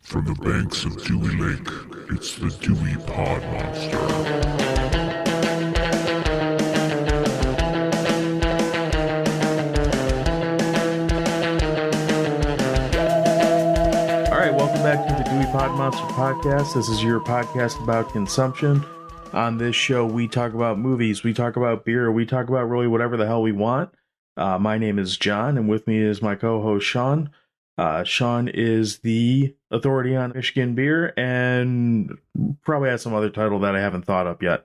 From the banks of Dewey Lake, it's the Dewey Pod Monster. All right, welcome back to the Dewey Pod Monster Podcast. This is your podcast about consumption. On this show, we talk about movies, we talk about beer, we talk about really whatever the hell we want. My name is John, and with me is my co-host Sean. Sean is the authority on Michigan beer and probably has some other title that I haven't thought up yet.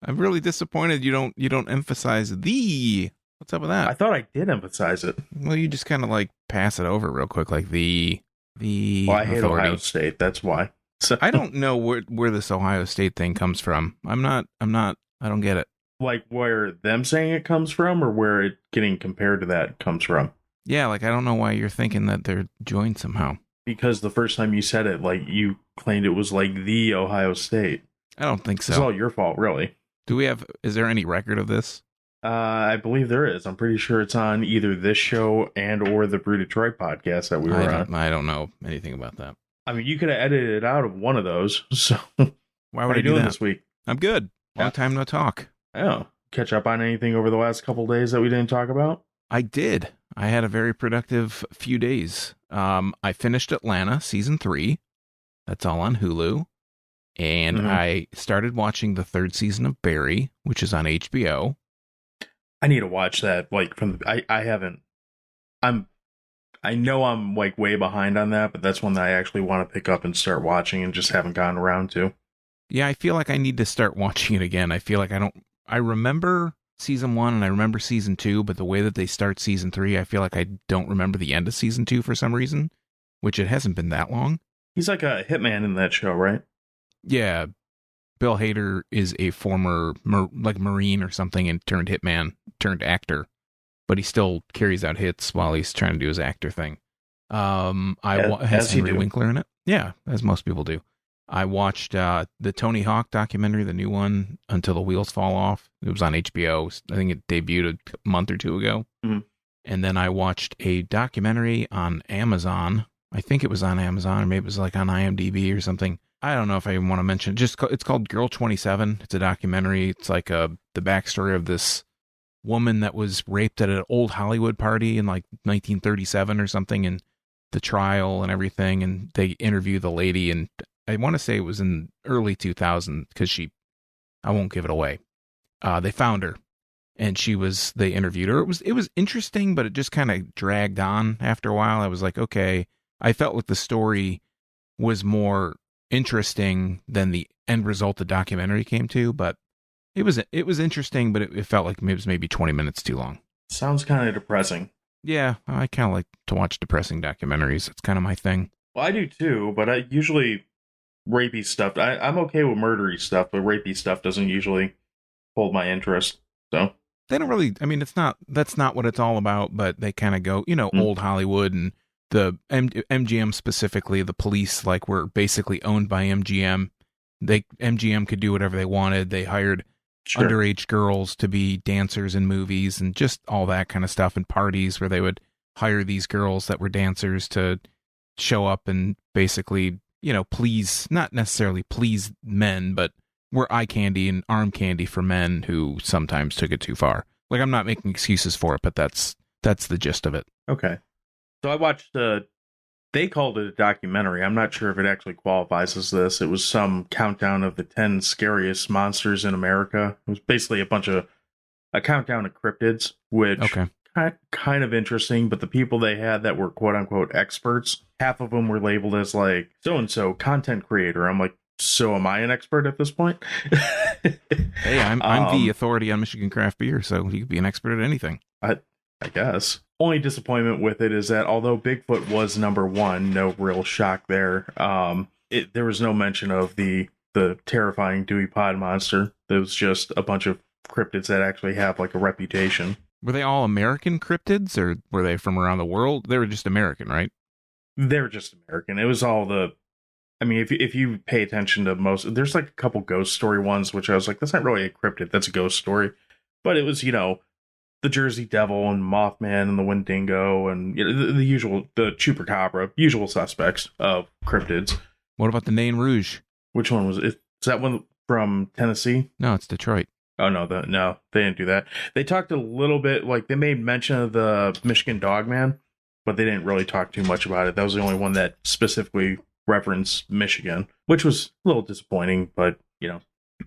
I'm really disappointed you don't emphasize the. What's up with that? I thought I did emphasize it. Well, you just kind of like pass it over real quick, like the Well, I hate authority. Ohio State. That's why. So, I don't know where this Ohio State thing comes from. I don't get it. like where them saying it comes from, or where it getting compared to that comes from. Yeah, like I don't know why you're thinking that they're joined somehow. Because the first time you said it, like you claimed it was like the Ohio State. I don't think It's so. all your fault, really. Is there any record of this? I believe there is. I'm pretty sure it's on either this show and or the Brew Detroit podcast that we were on. I don't know anything about that. I mean, you could have edited it out of one of those. So, Why what would are I you do doing that? this week? I'm good. Long Yeah. time no talk. Oh, catch up on anything over the last couple days that we didn't talk about? I did. I had a very productive few days. I finished Atlanta season 3. That's all on Hulu. And Mhm. I started watching the 3rd season of Barry, which is on HBO. I need to watch that. Like from the, I haven't. I know I'm like way behind on that, but that's one that I actually want to pick up and start watching and just haven't gotten around to. Yeah, I feel like I need to start watching it again. I feel like I remember season 1 and I remember season 2, but the way that they start season 3, I feel like I don't remember the end of season 2 for some reason, which it hasn't been that long. He's like a hitman in that show, right? Yeah, Bill Hader is a former Marine or something and turned hitman, turned actor, but he still carries out hits while he's trying to do his actor thing. Has As he Henry do. Winkler in it? Yeah, as most people do. I watched the Tony Hawk documentary, the new one, Until the Wheels Fall Off. It was on HBO. I think it debuted a month or two ago. Mhm. And then I watched a documentary on Amazon. I think it was on Amazon, or maybe it was like on IMDb or something. I don't know if I even want to mention it. It's called Girl 27. It's a documentary. It's like the backstory of this woman that was raped at an old Hollywood party in like 1937 or something, and the trial and everything. And they interview the lady, and I want to say it was in early 2000 because I won't give it away. They found her, and they interviewed her. It was interesting, but it just kind of dragged on after a while. I was like, okay, I felt like the story was more interesting than the end result the documentary came to, but it was interesting, but it felt like it was maybe 20 minutes too long. Sounds kind of depressing. Yeah, I kind of like to watch depressing documentaries. It's kind of my thing. Well, I do too, but I usually rapey stuff. I'm okay with murdery stuff, but rapey stuff doesn't usually hold my interest. So They don't really, I mean, that's not what it's all about, but they kind of go, old Hollywood and the MGM specifically, the police like were basically owned by MGM. MGM could do whatever they wanted. They hired sure. underage girls to be dancers in movies and just all that kind of stuff, and parties where they would hire these girls that were dancers to show up and basically, please, not necessarily please men, but were eye candy and arm candy for men who sometimes took it too far. Like, I'm not making excuses for it, but that's the gist of it. Okay. So I watched they called it a documentary. I'm not sure if it actually qualifies as this. It was some countdown of the 10 scariest monsters in America. It was basically a countdown of cryptids, which Okay. kind of interesting, but the people they had that were quote unquote experts, half of them were labeled as like so-and-so content creator. I'm like, so am I an expert at this point? Hey, I'm the authority on Michigan craft beer, so you could be an expert at anything. I guess. Only disappointment with it is that although Bigfoot was number one, no real shock there. There was no mention of the terrifying Dewey Pod monster. There was just a bunch of cryptids that actually have like a reputation. Were they all American cryptids, or were they from around the world? They were just American, right? They're just American. It was all I mean, if you pay attention to most, there's like a couple ghost story ones, which I was like, that's not really a cryptid, that's a ghost story. But it was, the Jersey Devil and Mothman and the Wendigo and the usual, the Chupacabra, usual suspects of cryptids. What about the Nain Rouge? Which one was it? Is that one from Tennessee? No, it's Detroit. Oh, no, they didn't do that. They talked a little bit, like they made mention of the Michigan Dogman, but they didn't really talk too much about it. That was the only one that specifically referenced Michigan, which was a little disappointing, but,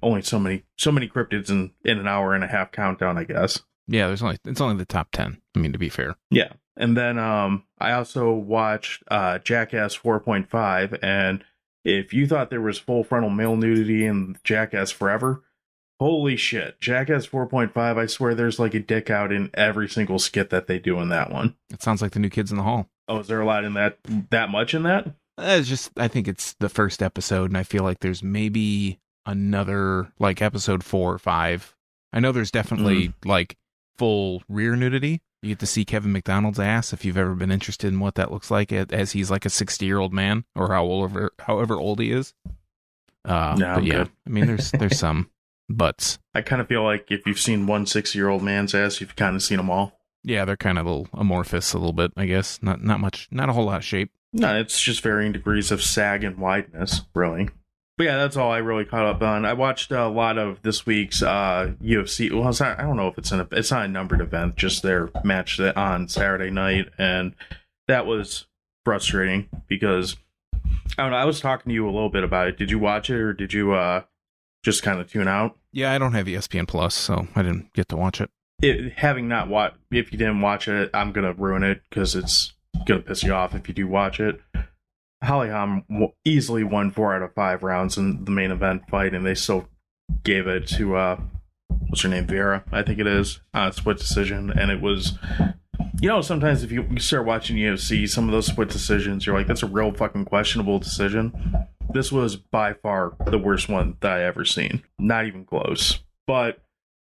only so many cryptids in an hour and a half countdown, I guess. Yeah, it's only the top 10. I mean, to be fair. Yeah. And then I also watched Jackass 4.5, and if you thought there was full frontal male nudity in Jackass Forever, holy shit. Jackass 4.5, I swear there's like a dick out in every single skit that they do in that one. It sounds like the New Kids in the Hall. Oh, is there a lot in that much in that? It's just, I think it's the first episode, and I feel like there's maybe another, like episode 4 or 5. I know there's definitely like full rear nudity. You get to see Kevin McDonald's ass if you've ever been interested in what that looks like as he's like a 60-year-old man or however old he is. But yeah, good. I mean, there's some butts. I kind of feel like if you've seen one 60-year-old man's ass, you've kind of seen them all. Yeah, they're kind of a little amorphous a little bit, I guess. Not much, not a whole lot of shape. No, it's just varying degrees of sag and wideness, really. But yeah, that's all I really caught up on. I watched a lot of this week's UFC. Well, it's not, I don't know if it's not a numbered event, just their match on Saturday night, and that was frustrating because I don't know. I was talking to you a little bit about it. Did you watch it, or did you just kind of tune out? Yeah, I don't have ESPN Plus, so I didn't get to watch it. If you didn't watch it, I'm gonna ruin it because it's gonna piss you off if you do watch it. Holly Holm easily won 4 out of 5 rounds in the main event fight, and they still gave it to what's her name, Vera, I think it is, split decision. And it was, sometimes if you start watching UFC, some of those split decisions, you're like, that's a real fucking questionable decision. This was by far the worst one that I ever seen. Not even close. But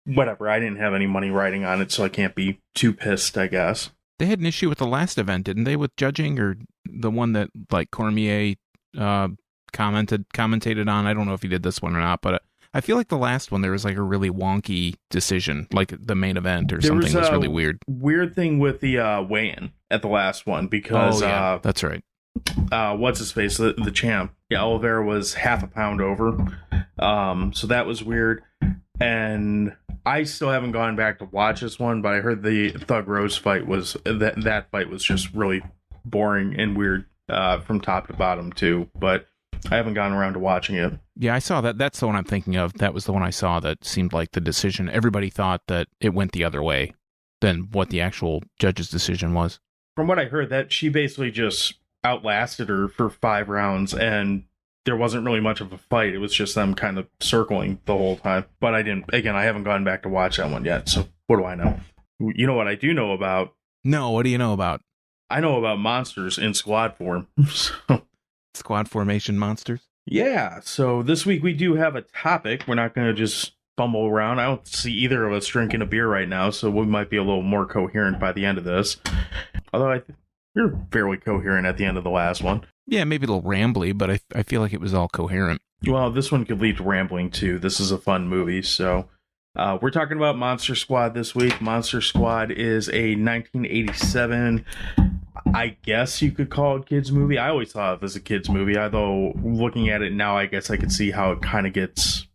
whatever, I didn't have any money riding on it, so I can't be too pissed, I guess. They had an issue with the last event, didn't they, with judging, or the one that like Cormier commentated on? I don't know if he did this one or not, but I feel like the last one there was like a really wonky decision, like the main event or something was really weird. Weird thing with the weigh-in at the last one because that's right. What's his face, the champ? Yeah, Oliveira was half a pound over, so that was weird. And I still haven't gone back to watch this one, but I heard the Thug Rose fight was that fight was just really boring and weird from top to bottom too. But I haven't gotten around to watching it. Yeah, I saw that. That's the one I'm thinking of. That was the one I saw that seemed like the decision. Everybody thought that it went the other way than what the actual judge's decision was. From what I heard, that she basically just outlasted her for 5 rounds, and there wasn't really much of a fight. It was just them kind of circling the whole time. But I haven't gone back to watch that one yet. So what do I know? You know what I do know about? No, what do you know about? I know about monsters in squad form. Squad formation monsters? Yeah. So this week we do have a topic. We're not going to just fumble around. I don't see either of us drinking a beer right now, so we might be a little more coherent by the end of this. Although we're fairly coherent at the end of the last one. Yeah, maybe a little rambly, but I feel like it was all coherent. Well, this one could lead to rambling, too. This is a fun movie, so we're talking about Monster Squad this week. Monster Squad is a 1987, I guess you could call it kids movie. I always thought of it as a kids movie, although looking at it now, I guess I could see how it kind of gets,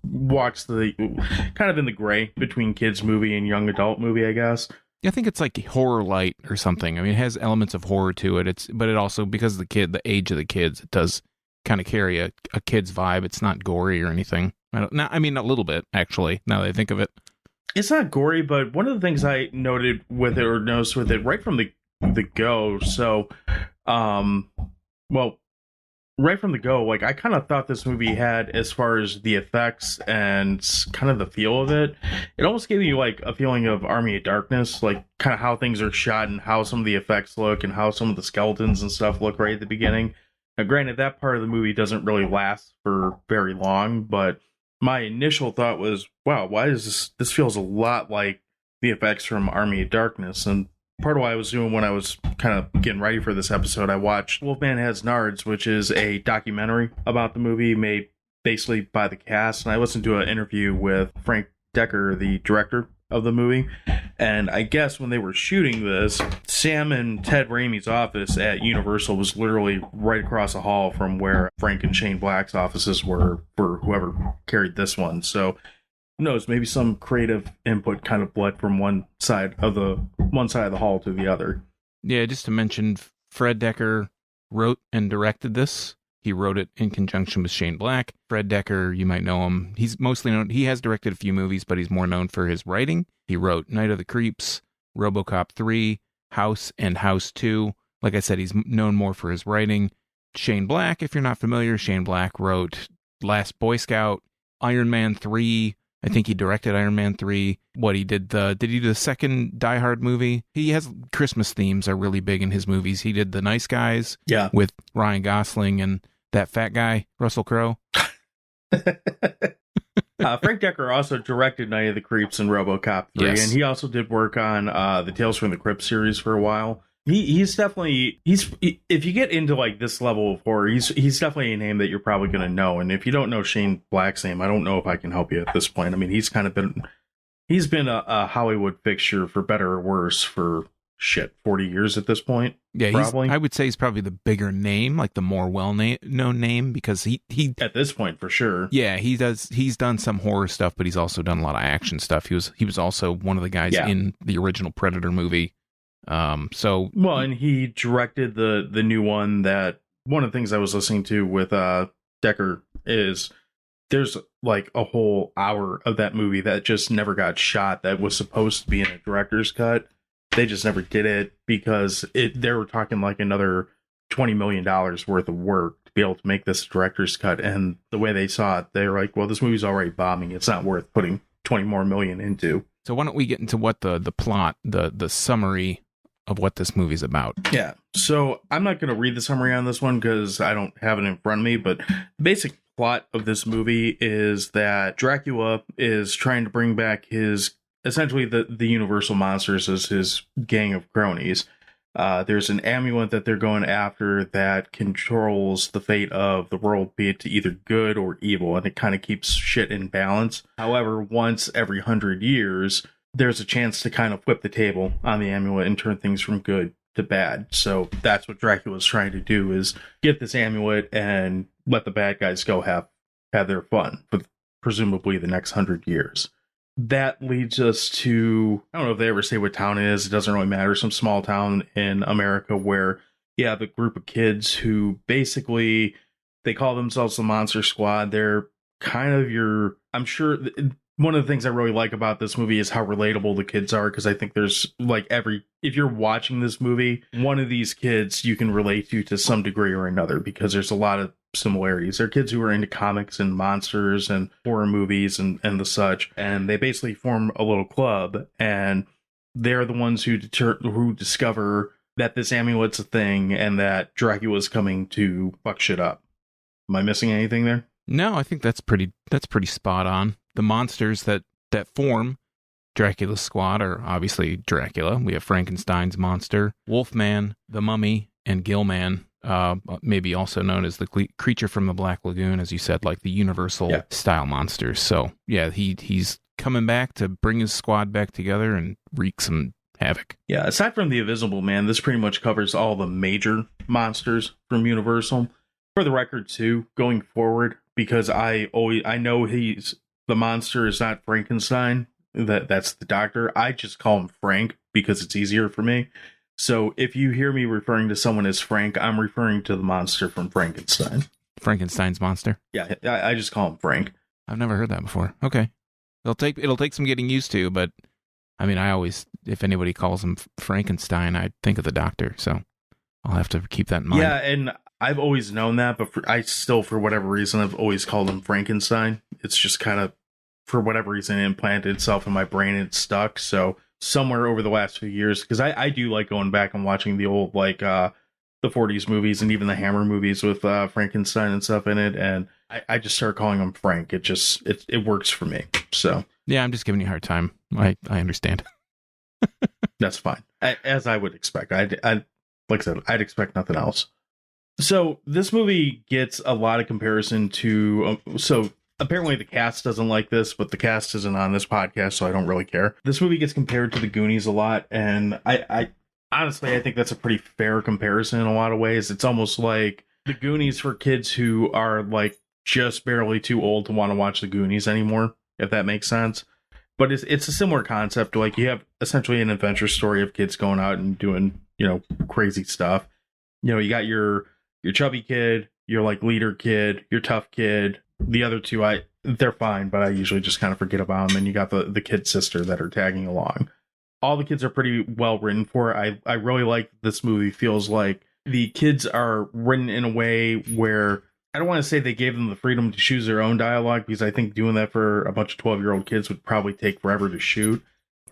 walks kind of in the gray between kids movie and young adult movie, I guess. I think it's like horror light or something. I mean, it has elements of horror to it. But it also, because of the age of the kids, it does kind of carry a kid's vibe. It's not gory or anything. I mean, a little bit, actually, now that I think of it. It's not gory, but one of the things I noticed with it right from the go. So, right from the go, like I kind of thought this movie had, as far as the effects and kind of the feel of it, it almost gave me like a feeling of Army of Darkness, like kind of how things are shot and how some of the effects look and how some of the skeletons and stuff look right at the beginning. Now, granted, that part of the movie doesn't really last for very long, but my initial thought was, wow, why is this feels a lot like the effects from Army of Darkness. And part of what I was doing when I was kind of getting ready for this episode, I watched Wolfman Has Nards, which is a documentary about the movie made basically by the cast. And I listened to an interview with Frank Decker, the director of the movie. And I guess when they were shooting this, Sam and Ted Raimi's office at Universal was literally right across the hall from where Frank and Shane Black's offices were for whoever carried this one. So who knows, maybe some creative input kind of bled from one side of the hall to the other. Yeah, just to mention, Fred Decker wrote and directed this. He wrote it in conjunction with Shane Black. Fred Decker, you might know him. He's mostly known, he has directed a few movies, but he's more known for his writing. He wrote Night of the Creeps, RoboCop 3, House, and House 2. Like I said, he's known more for his writing. Shane Black, if you're not familiar, Shane Black wrote Last Boy Scout, Iron Man 3. I think he directed Iron Man 3. Did he do the second Die Hard movie? He has Christmas themes are really big in his movies. He did The Nice Guys with Ryan Gosling and that fat guy, Russell Crowe. Frank Decker also directed Night of the Creeps and RoboCop 3, Yes. and he also did work on the Tales from the Crypt series for a while. He's definitely if you get into like this level of horror, he's definitely a name that you're probably going to know. And if you don't know Shane Black's name, I don't know if I can help you at this point. I mean, he's been a Hollywood fixture for better or worse for 40 years at this point. Yeah, probably. I would say he's probably the bigger name, like the more well-known name, because he at this point for sure. Yeah, he's done some horror stuff, but he's also done a lot of action stuff. He was also one of the guys in the original Predator movie. And he directed the new one. That one of the things I was listening to with Decker is there's like a whole hour of that movie that just never got shot that was supposed to be in a director's cut. They just never did it because they were talking like another $20 million worth of work to be able to make this director's cut. And the way they saw it, they were like, well, this movie's already bombing. It's not worth putting 20 more million into. So why don't we get into what the plot, the summary of what this movie's about? Yeah. So I'm not going to read the summary on this one because I don't have it in front of me, but the basic plot of this movie is that Dracula is trying to bring back essentially the Universal monsters as his gang of cronies. There's an amulet that they're going after that controls the fate of the world, be it to either good or evil, and it kind of keeps shit in balance. However, once every 100 years, there's a chance to kind of flip the table on the amulet and turn things from good to bad. So that's what Dracula's trying to do, is get this amulet and let the bad guys go have their fun for presumably the next 100 years. That leads us to, I don't know if they ever say what town it is. It doesn't really matter. Some small town in America where you have a group of kids who basically, they call themselves the Monster Squad. They're kind of I'm sure one of the things I really like about this movie is how relatable the kids are. Because I think there's if you're watching this movie, one of these kids you can relate to some degree or another, because there's a lot of similarities. They're kids who are into comics and monsters and horror movies and the such, and they basically form a little club, and they're the ones who discover that this amulet's a thing and that Dracula's coming to fuck shit up. Am I missing anything there? No, I think that's pretty spot on. The monsters that form Dracula's squad are obviously Dracula. We have Frankenstein's monster, Wolfman, the Mummy, and Gillman. Maybe also known as the creature from the Black Lagoon, as you said, like the Universal style monsters. So yeah, he's coming back to bring his squad back together and wreak some havoc. Yeah, aside from the Invisible Man, this pretty much covers all the major monsters from Universal. For the record, too, going forward, because I know the monster is not Frankenstein. That's the doctor. I just call him Frank because it's easier for me. So if you hear me referring to someone as Frank, I'm referring to the monster from Frankenstein. Frankenstein's monster? Yeah, I just call him Frank. I've never heard that before. Okay. It'll take some getting used to, but I mean, I always, if anybody calls him Frankenstein, I think of the doctor, so I'll have to keep that in mind. Yeah, and I've always known that, but for whatever reason, I've always called him Frankenstein. It's just kind of, for whatever reason, it implanted itself in my brain and it's stuck, so somewhere over the last few years, because I do like going back and watching the old, like, the 40s movies and even the Hammer movies with Frankenstein and stuff in it, and I just started calling him Frank. It works for me. So yeah, I'm just giving you a hard time. I understand. That's fine, as I would expect. I like I said, I'd expect nothing else. So this movie gets a lot of comparison to apparently the cast doesn't like this, but the cast isn't on this podcast, so I don't really care. This movie gets compared to The Goonies a lot, and I honestly, I think that's a pretty fair comparison in a lot of ways. It's almost like The Goonies for kids who are like just barely too old to want to watch The Goonies anymore, if that makes sense. But it's a similar concept. Like, you have essentially an adventure story of kids going out and doing, crazy stuff. You got your chubby kid, your like leader kid, your tough kid. The other two, they're fine, but I usually just kind of forget about them. And you got the kid sister that are tagging along. All the kids are pretty well written for. I really like this movie. Feels like the kids are written in a way where I don't want to say they gave them the freedom to choose their own dialogue, because I think doing that for a bunch of 12-year-old kids would probably take forever to shoot.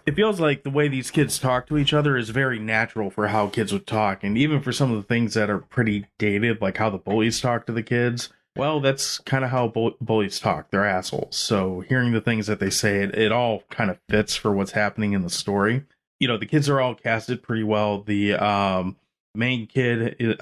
It feels like the way these kids talk to each other is very natural for how kids would talk. And even for some of the things that are pretty dated, like how the bullies talk to the kids, well, that's kind of how bullies talk. They're assholes. So hearing the things that they say, it all kind of fits for what's happening in the story. The kids are all casted pretty well. The main kid,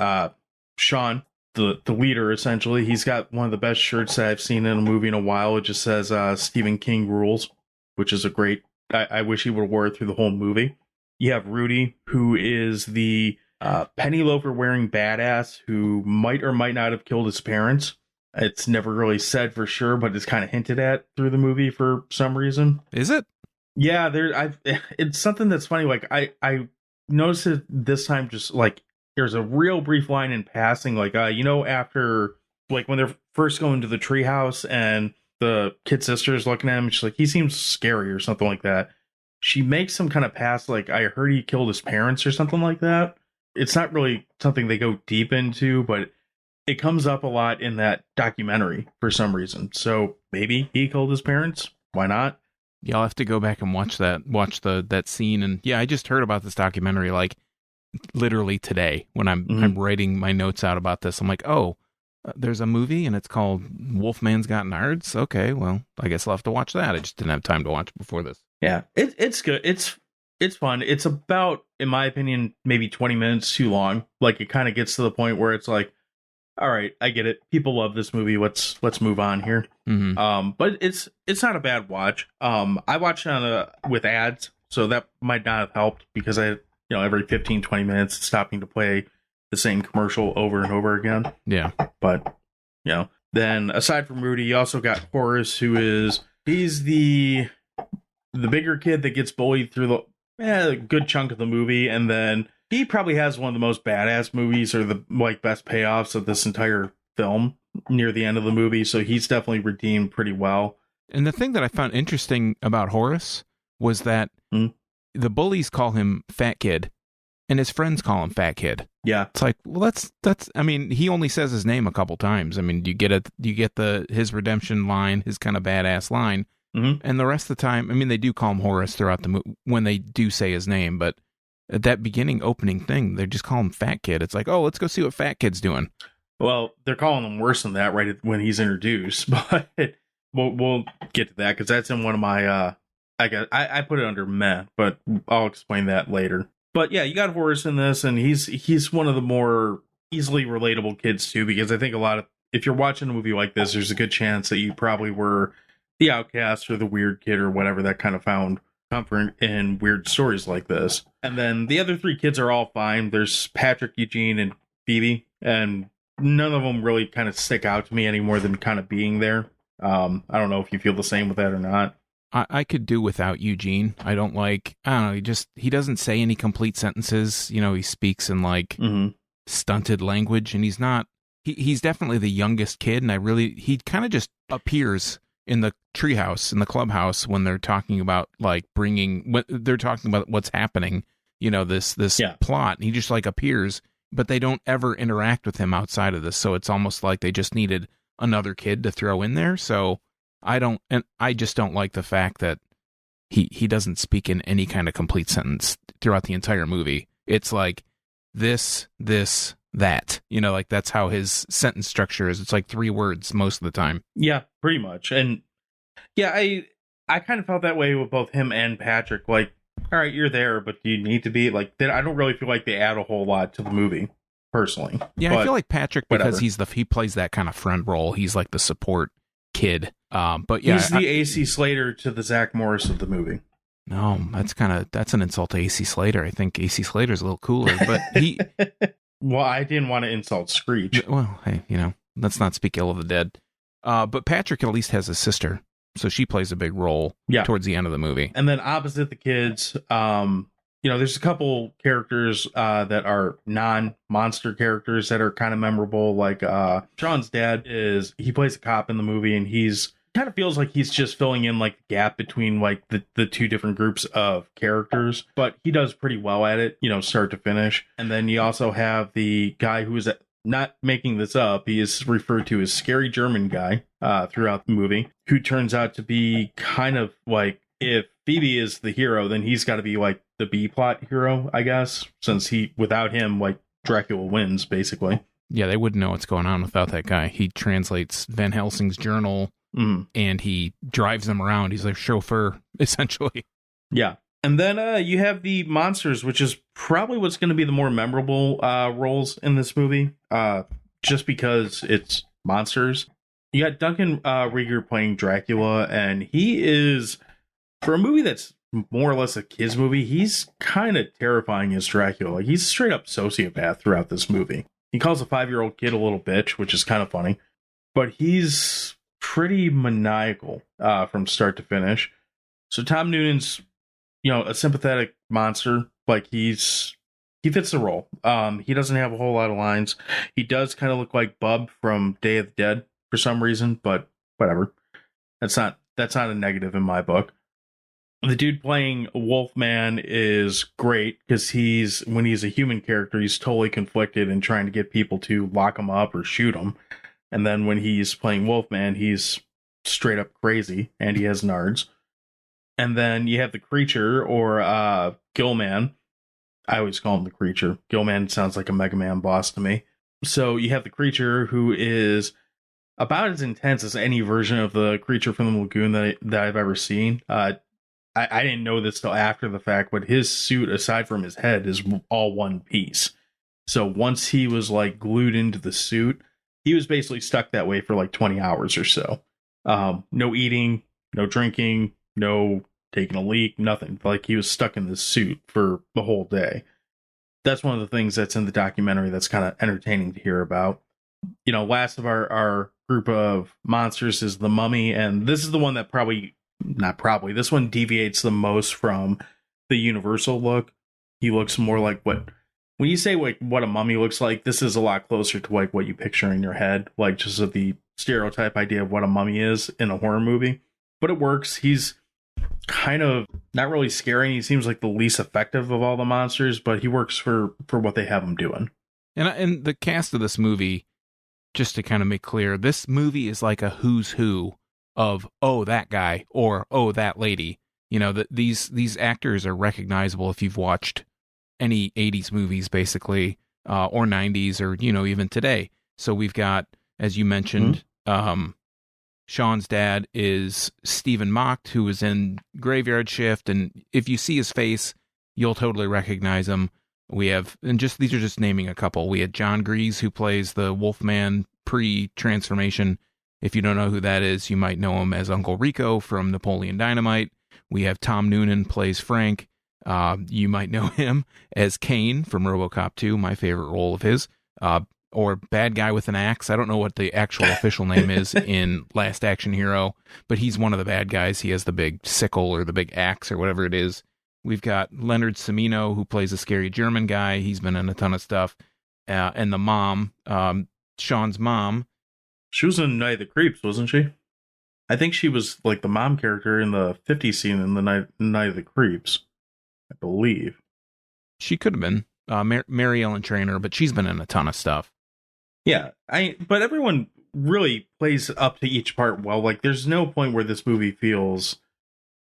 Sean, the leader, essentially, he's got one of the best shirts that I've seen in a movie in a while. It just says Stephen King rules, which is a great... I wish he would have wore it through the whole movie. You have Rudy, who is the penny loafer wearing badass who might or might not have killed his parents. It's never really said for sure, but it's kind of hinted at through the movie for some reason. Is it? Yeah, it's something that's funny. Like, I noticed it this time, just like there's a real brief line in passing, like after, like, when they're first going to the treehouse and the kid sister's looking at him, she's like, he seems scary or something like that. She makes some kind of pass, like, I heard he killed his parents or something like that. It's not really something they go deep into, but it comes up a lot in that documentary for some reason. So maybe he killed his parents. Why not? Yeah, I'll have to go back and watch that scene. And yeah, I just heard about this documentary like literally today when I'm writing my notes out about this. I'm like, oh, there's a movie and it's called Wolfman's Got Nards. Okay, well, I guess I'll have to watch that. I just didn't have time to watch it before this. Yeah, it's good. It's fun. It's about, in my opinion, maybe 20 minutes too long. Like, it kind of gets to the point where it's like, all right, I get it. People love this movie. Let's move on here. Mm-hmm. But it's not a bad watch. I watched it with ads, so that might not have helped, because every 15, 20 minutes it's stopping to play the same commercial over and over again. Yeah. But then aside from Rudy, you also got Horace, he's the bigger kid that gets bullied through a good chunk of the movie, and then he probably has one of the most badass movies, or the best payoffs of this entire film near the end of the movie. So he's definitely redeemed pretty well. And the thing that I found interesting about Horace was that the bullies call him Fat Kid, and his friends call him Fat Kid. Yeah, it's like, well, that's. I mean, he only says his name a couple times. I mean, you get his redemption line, his kind of badass line, and the rest of the time, I mean, they do call him Horace throughout the movie when they do say his name, but at that opening thing, they just call him Fat Kid. It's like, oh, let's go see what Fat Kid's doing. Well, they're calling him worse than that right when he's introduced, but we'll get to that, because that's in one of my I put it under meh, but I'll explain that later. But yeah, you got Horace in this, and he's one of the more easily relatable kids too, because I think if you're watching a movie like this, there's a good chance that you probably were the outcast or the weird kid or whatever that kind of found comfort in weird stories like this. And then the other three kids are all fine. There's Patrick, Eugene, and Phoebe, and none of them really kind of stick out to me any more than kind of being there. I don't know if you feel the same with that or not. I could do without Eugene. I don't know, he doesn't say any complete sentences. He speaks in stunted language, and he's definitely the youngest kid, and he kind of just appears in the treehouse, in the clubhouse, when they're talking about they're talking about what's happening, this plot, and he just appears, but they don't ever interact with him outside of this. So it's almost like they just needed another kid to throw in there. So I just don't like the fact that he doesn't speak in any kind of complete sentence throughout the entire movie. It's like this, that, that's how his sentence structure is. It's like 3 words most of the time. Yeah, pretty much. And yeah, I kind of felt that way with both him and Patrick. Like, all right, you're there, but do you need to be? I don't really feel like they add a whole lot to the movie, personally. Yeah, I feel like Patrick, because he plays that kind of friend role. He's like the support kid. But yeah, he's the AC Slater to the Zach Morris of the movie. No, that's an insult to AC Slater. I think AC Slater's a little cooler, but he. Well, I didn't want to insult Screech. Well, hey, let's not speak ill of the dead. But Patrick at least has a sister, so she plays a big role towards the end of the movie. And then opposite the kids, there's a couple characters that are non-monster characters that are kind of memorable. Like Sean's dad he plays a cop in the movie, and he's kind of feels like he's just filling in like the gap between like the two different groups of characters, but he does pretty well at it, start to finish. And then you also have the guy who is not making this up. He is referred to as scary German guy throughout the movie, who turns out to be kind of like, if Phoebe is the hero, then he's got to be like the B plot hero, I guess, since without him, like Dracula wins basically. Yeah, they wouldn't know what's going on without that guy. He translates Van Helsing's journal. And he drives them around. He's their chauffeur, essentially. Yeah. And then you have the monsters, which is probably what's going to be the more memorable roles in this movie, just because it's monsters. You got Duncan Rieger playing Dracula, and he is, for a movie that's more or less a kid's movie, he's kind of terrifying as Dracula. Like, he's a straight up sociopath throughout this movie. He calls a 5-year-old kid a little bitch, which is kind of funny. But he's pretty maniacal from start to finish. So Tom Noonan's, a sympathetic monster. Like, he fits the role. He doesn't have a whole lot of lines. He does kind of look like Bub from Day of the Dead for some reason, but whatever. That's not a negative in my book. The dude playing Wolfman is great because when he's a human character, he's totally conflicted and trying to get people to lock him up or shoot him. And then when he's playing Wolfman, he's straight up crazy, and he has nards. And then you have the creature, or Gillman. I always call him the creature. Gillman sounds like a Mega Man boss to me. So you have the creature, who is about as intense as any version of the creature from the lagoon that I've ever seen. I didn't know this till after the fact, but his suit, aside from his head, is all one piece. So once he was like glued into the suit, he was basically stuck that way for like 20 hours or so. No eating, no drinking, no taking a leak, nothing. Like, he was stuck in this suit for the whole day. That's one of the things that's in the documentary that's kind of entertaining to hear about. Last of our group of monsters is the Mummy, and this is the one that this one deviates the most from the Universal look. He looks more like when you say like what a mummy looks like, this is a lot closer to like what you picture in your head, like just of the stereotype idea of what a mummy is in a horror movie. But it works. He's kind of not really scary. He seems like the least effective of all the monsters, but he works for what they have him doing. And the cast of this movie, just to kind of make clear, this movie is like a who's who of, oh, that guy, or oh, that lady. These actors are recognizable if you've watched any 80s movies, basically, or 90s, or, even today. So we've got, as you mentioned, Sean's dad is Stephen Mocht, who was in Graveyard Shift, and if you see his face, you'll totally recognize him. We have, these are just naming a couple. We had John Grease, who plays the Wolfman pre-transformation. If you don't know who that is, you might know him as Uncle Rico from Napoleon Dynamite. We have Tom Noonan plays Frank. You might know him as Kane from RoboCop 2, my favorite role of his, or Bad Guy with an Axe. I don't know what the actual official name is in Last Action Hero, but he's one of the bad guys. He has the big sickle or the big axe or whatever it is. We've got Leonard Semino, who plays a scary German guy. He's been in a ton of stuff. And the mom, Sean's mom. She was in Night of the Creeps, wasn't she? I think she was like the mom character in the 50s scene in the Night of the Creeps, I believe. She could have been Mary Ellen Trainor, but she's been in a ton of stuff. Yeah, but everyone really plays up to each part well. Like, there's no point where this movie feels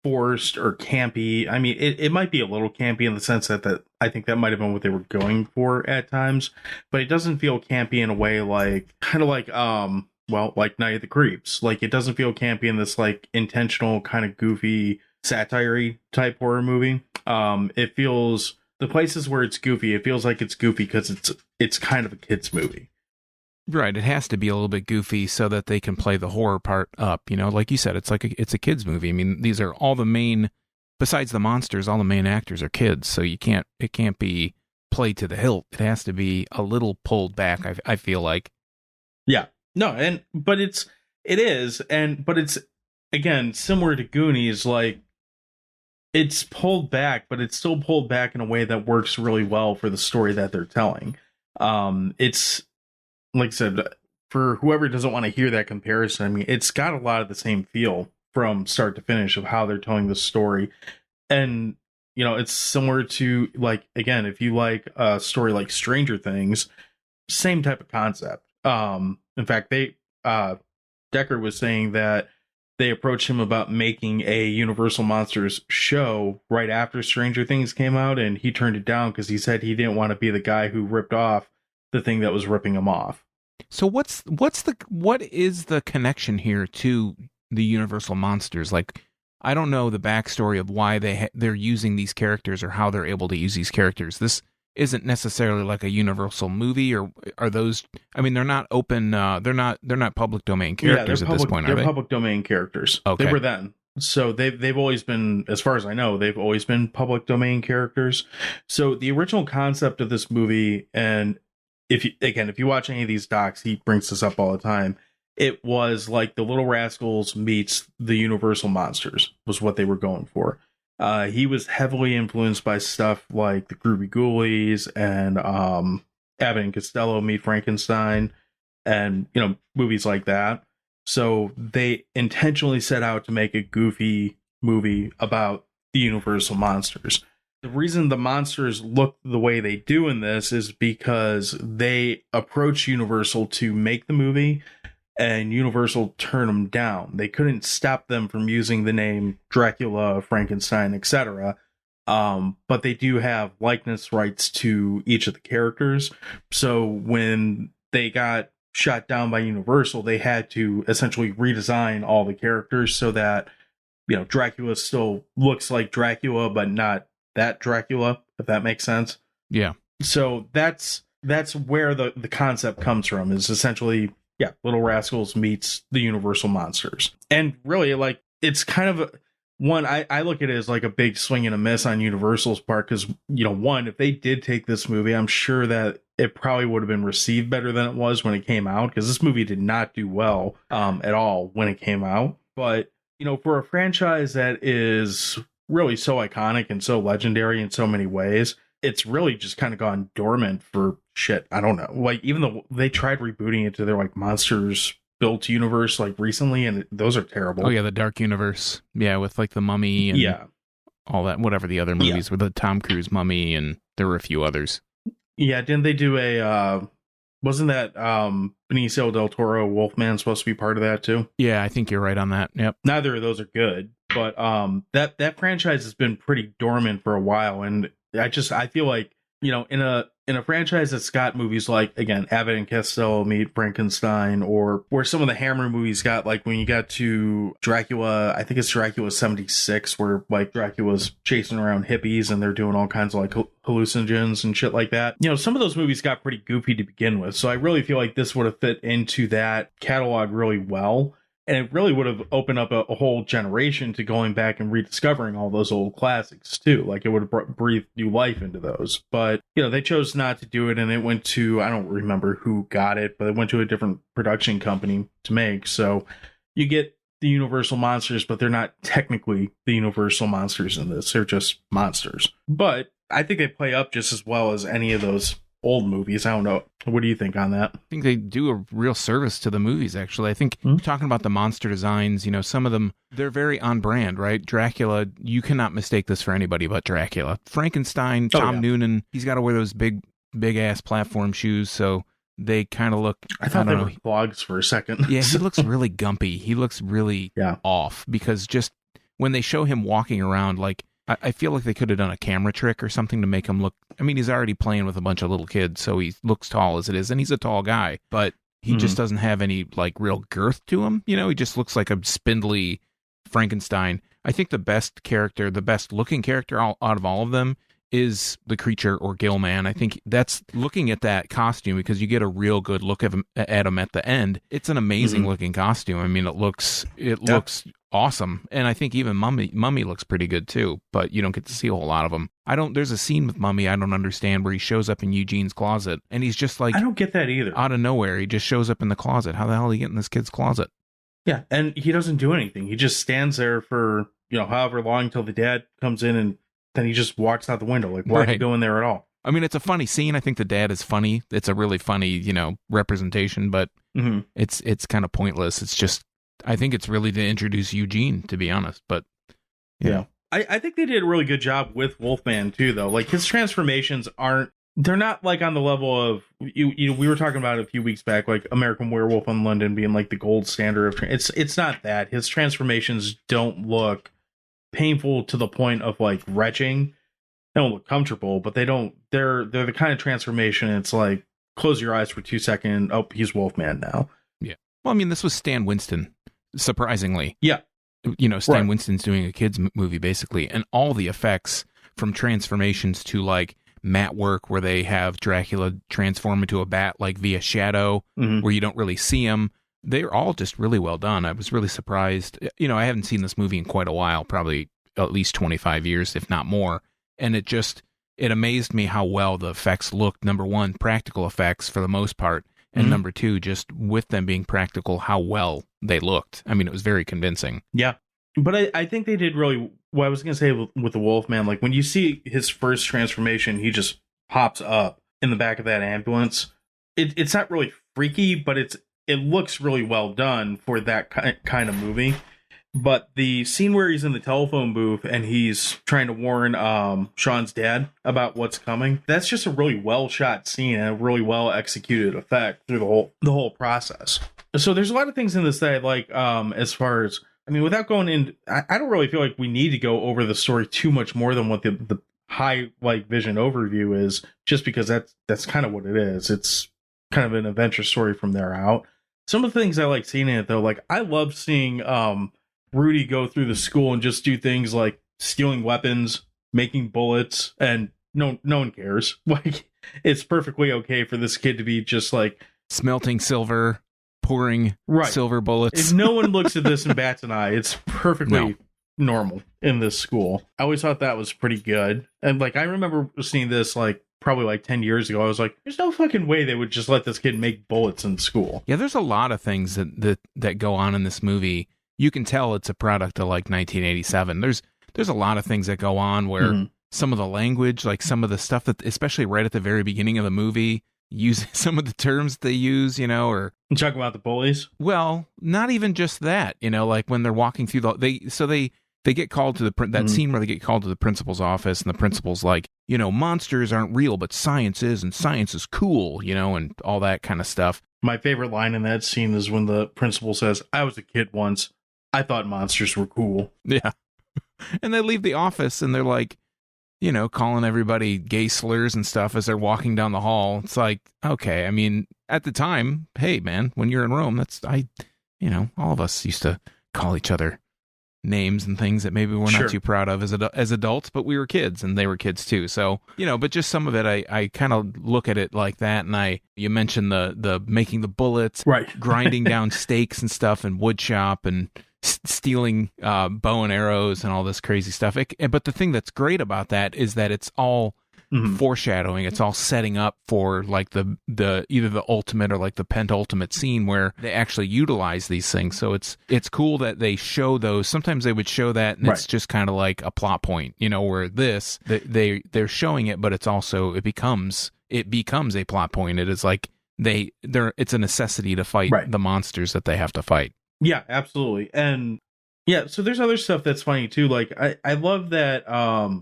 forced or campy. I mean, it might be a little campy in the sense that I think that might have been what they were going for at times, but it doesn't feel campy in a way like like Night of the Creeps. Like, it doesn't feel campy in this like intentional kind of goofy satire type horror movie. It feels, the places where it's goofy, it feels like it's goofy because it's kind of a kid's movie. Right. It has to be a little bit goofy so that they can play the horror part up. You know, like you said, it's a kids movie. I mean, these are all the main, besides the monsters, all the main actors are kids. So it can't be played to the hilt. It has to be a little pulled back. I feel like. Yeah. No. But it's again, similar to Goonies, like it's pulled back, but it's still pulled back in a way that works really well for the story that they're telling. It's, like I said, for whoever doesn't want to hear that comparison, I mean, it's got a lot of the same feel from start to finish of how they're telling the story. And, you know, it's similar to, like, again, if you like a story like Stranger Things, same type of concept. In fact, Deckard was saying that they approached him about making a Universal Monsters show right after Stranger Things came out, and he turned it down because he said he didn't want to be the guy who ripped off the thing that was ripping him off. So what is the connection here to the Universal Monsters? Like, I don't know the backstory of why they're using these characters or how they're able to use these characters. This isn't necessarily like a Universal movie, or are those? I mean, they're not open. They're not public domain characters at this point. Are they? They're public domain characters. Okay. They were then. So they've always been, as far as I know, they've always been public domain characters. So the original concept of this movie, and if you watch any of these docs, he brings this up all the time. It was like the Little Rascals meets the Universal Monsters was what they were going for. He was heavily influenced by stuff like the Groovy Ghoulies and Abbott and Costello Meet Frankenstein, and movies like that. So they intentionally set out to make a goofy movie about the Universal Monsters. The reason the monsters look the way they do in this is because they approach Universal to make the movie, and Universal turned them down. They couldn't stop them from using the name Dracula, Frankenstein, etc. But they do have likeness rights to each of the characters. So when they got shot down by Universal, they had to essentially redesign all the characters so that, Dracula still looks like Dracula, but not that Dracula, if that makes sense. Yeah. So that's where the concept comes from, is essentially, Little Rascals meets the Universal Monsters. And really, like, it's kind of one, I look at it as like a big swing and a miss on Universal's part, because, one, if they did take this movie, I'm sure that it probably would have been received better than it was when it came out, because this movie did not do well at all when it came out. But, for a franchise that is really so iconic and so legendary in so many ways, it's really just kind of gone dormant for shit. I don't know. Like, even though they tried rebooting it to their like Monsters Built universe like recently, and those are terrible. Oh yeah, the Dark Universe. Yeah, with like the Mummy and all that, whatever the other movies with the Tom Cruise Mummy, and there were a few others. Yeah, didn't they do wasn't that Benicio del Toro Wolfman supposed to be part of that too? Yeah, I think you're right on that. Yep. Neither of those are good, but that franchise has been pretty dormant for a while, and I feel like, in a franchise that's got movies like, again, Abbott and Costello Meet Frankenstein, or where some of the Hammer movies got, like when you got to Dracula, I think it's Dracula 76, where like Dracula's chasing around hippies and they're doing all kinds of like hallucinogens and shit like that. Some of those movies got pretty goofy to begin with. So I really feel like this would have fit into that catalog really well. And it really would have opened up a whole generation to going back and rediscovering all those old classics too. Like, it would have breathed new life into those. But, they chose not to do it, and it went to, I don't remember who got it, but it went to a different production company to make. So you get the Universal Monsters, but they're not technically the Universal Monsters in this. They're just monsters. But I think they play up just as well as any of those old movies. I don't know. What do you think on that? I think they do a real service to the movies, actually. I think talking about the monster designs, some of them, they're very on brand, right? Dracula, you cannot mistake this for anybody but Dracula. Frankenstein, Tom Noonan, he's got to wear those big ass platform shoes, so they kind of look, I thought they were clogs for a second. Yeah, he looks really gumpy. He looks really off, because just when they show him walking around, like, I feel like they could have done a camera trick or something to make him look, I mean, he's already playing with a bunch of little kids, so he looks tall as it is, and he's a tall guy, but he just doesn't have any like real girth to him. He just looks like a spindly Frankenstein. I think the best looking character out of all of them is the creature or Gill Man. I think that's looking at that costume, because you get a real good look at him at the end. It's an amazing looking costume. I mean, it looks awesome. And I think even Mummy looks pretty good too, but you don't get to see a whole lot of them. There's a scene with Mummy I don't understand where he shows up in Eugene's closet and he's just like, I don't get that either. Out of nowhere, he just shows up in the closet. How the hell did he get in this kid's closet? Yeah, and he doesn't do anything. He just stands there for, however long till the dad comes in, and then he just walks out the window. Like, why are you going there at all? I mean, it's a funny scene. I think the dad is funny. It's a really funny, representation, but it's kind of pointless. It's just, I think it's really to introduce Eugene, to be honest. But yeah. I think they did a really good job with Wolfman too, though. Like, his transformations they're not like on the level of we were talking about it a few weeks back, like American Werewolf in London being like the gold standard of it's not that. His transformations don't look painful to the point of like retching. They don't look comfortable, but they're the kind of transformation it's like close your eyes for 2 seconds. Oh, he's Wolfman now. Yeah. Well, I mean, this was Stan Winston, surprisingly. Yeah. Stan Winston's doing a kids movie basically, and all the effects from transformations to like matte work where they have Dracula transform into a bat like via shadow where you don't really see him. They're all just really well done. I was really surprised. I haven't seen this movie in quite a while, probably at least 25 years, if not more. And it amazed me how well the effects looked. Number one, practical effects for the most part. And number two, just with them being practical, how well they looked. I mean, it was very convincing. Yeah. But I think they did really, what I was going to say with the Wolfman, like when you see his first transformation, he just pops up in the back of that ambulance. It's not really freaky, but it looks really well done for that kind of movie. But the scene where he's in the telephone booth and he's trying to warn Sean's dad about what's coming, that's just a really well shot scene and a really well executed effect through the whole process. So there's a lot of things in this that I like, as far as, I mean, without going in, I don't really feel like we need to go over the story too much more than what the high like vision overview is, just because that's kind of what it is. It's kind of an adventure story from there out. Some of the things I like seeing in it though, like I love seeing Rudy go through the school and just do things like stealing weapons, making bullets, and no one cares. Like, it's perfectly okay for this kid to be just like smelting silver, pouring silver bullets. If no one looks at this and bats an eye, it's perfectly normal in this school. I always thought that was pretty good. And like, I remember seeing this like probably like 10 years ago. I was like, there's no fucking way they would just let this kid make bullets in school. Yeah, there's a lot of things that go on in this movie. You can tell it's a product of like 1987. There's a lot of things that go on where some of the language, like some of the stuff that, especially right at the very beginning of the movie, use some of the terms they use, or you talk about the bullies. Well, not even just that, like when they're walking through they get called to that scene where they get called to the principal's office, and the principal's like, monsters aren't real, but science is, and science is cool, and all that kind of stuff. My favorite line in that scene is when the principal says, "I was a kid once. I thought monsters were cool." Yeah. And they leave the office and they're like, calling everybody gay slurs and stuff as they're walking down the hall. It's like, okay, I mean, at the time, hey man, when you're in Rome, all of us used to call each other names and things that maybe we're not too proud of as adults, but we were kids and they were kids too. So, but just some of it, I kind of look at it like that. And you mentioned the making the bullets, right? Grinding down steaks and stuff and wood shop and stealing bow and arrows and all this crazy stuff. But the thing that's great about that is that it's all foreshadowing. It's all setting up for like the either the ultimate or like the penultimate scene where they actually utilize these things. So it's cool that they show those. Sometimes they would show that and it's just kind of like a plot point, where they're showing it, but it's also it becomes a plot point. It is like it's a necessity to fight the monsters that they have to fight. Yeah, absolutely. And yeah, so there's other stuff that's funny too. Like I love that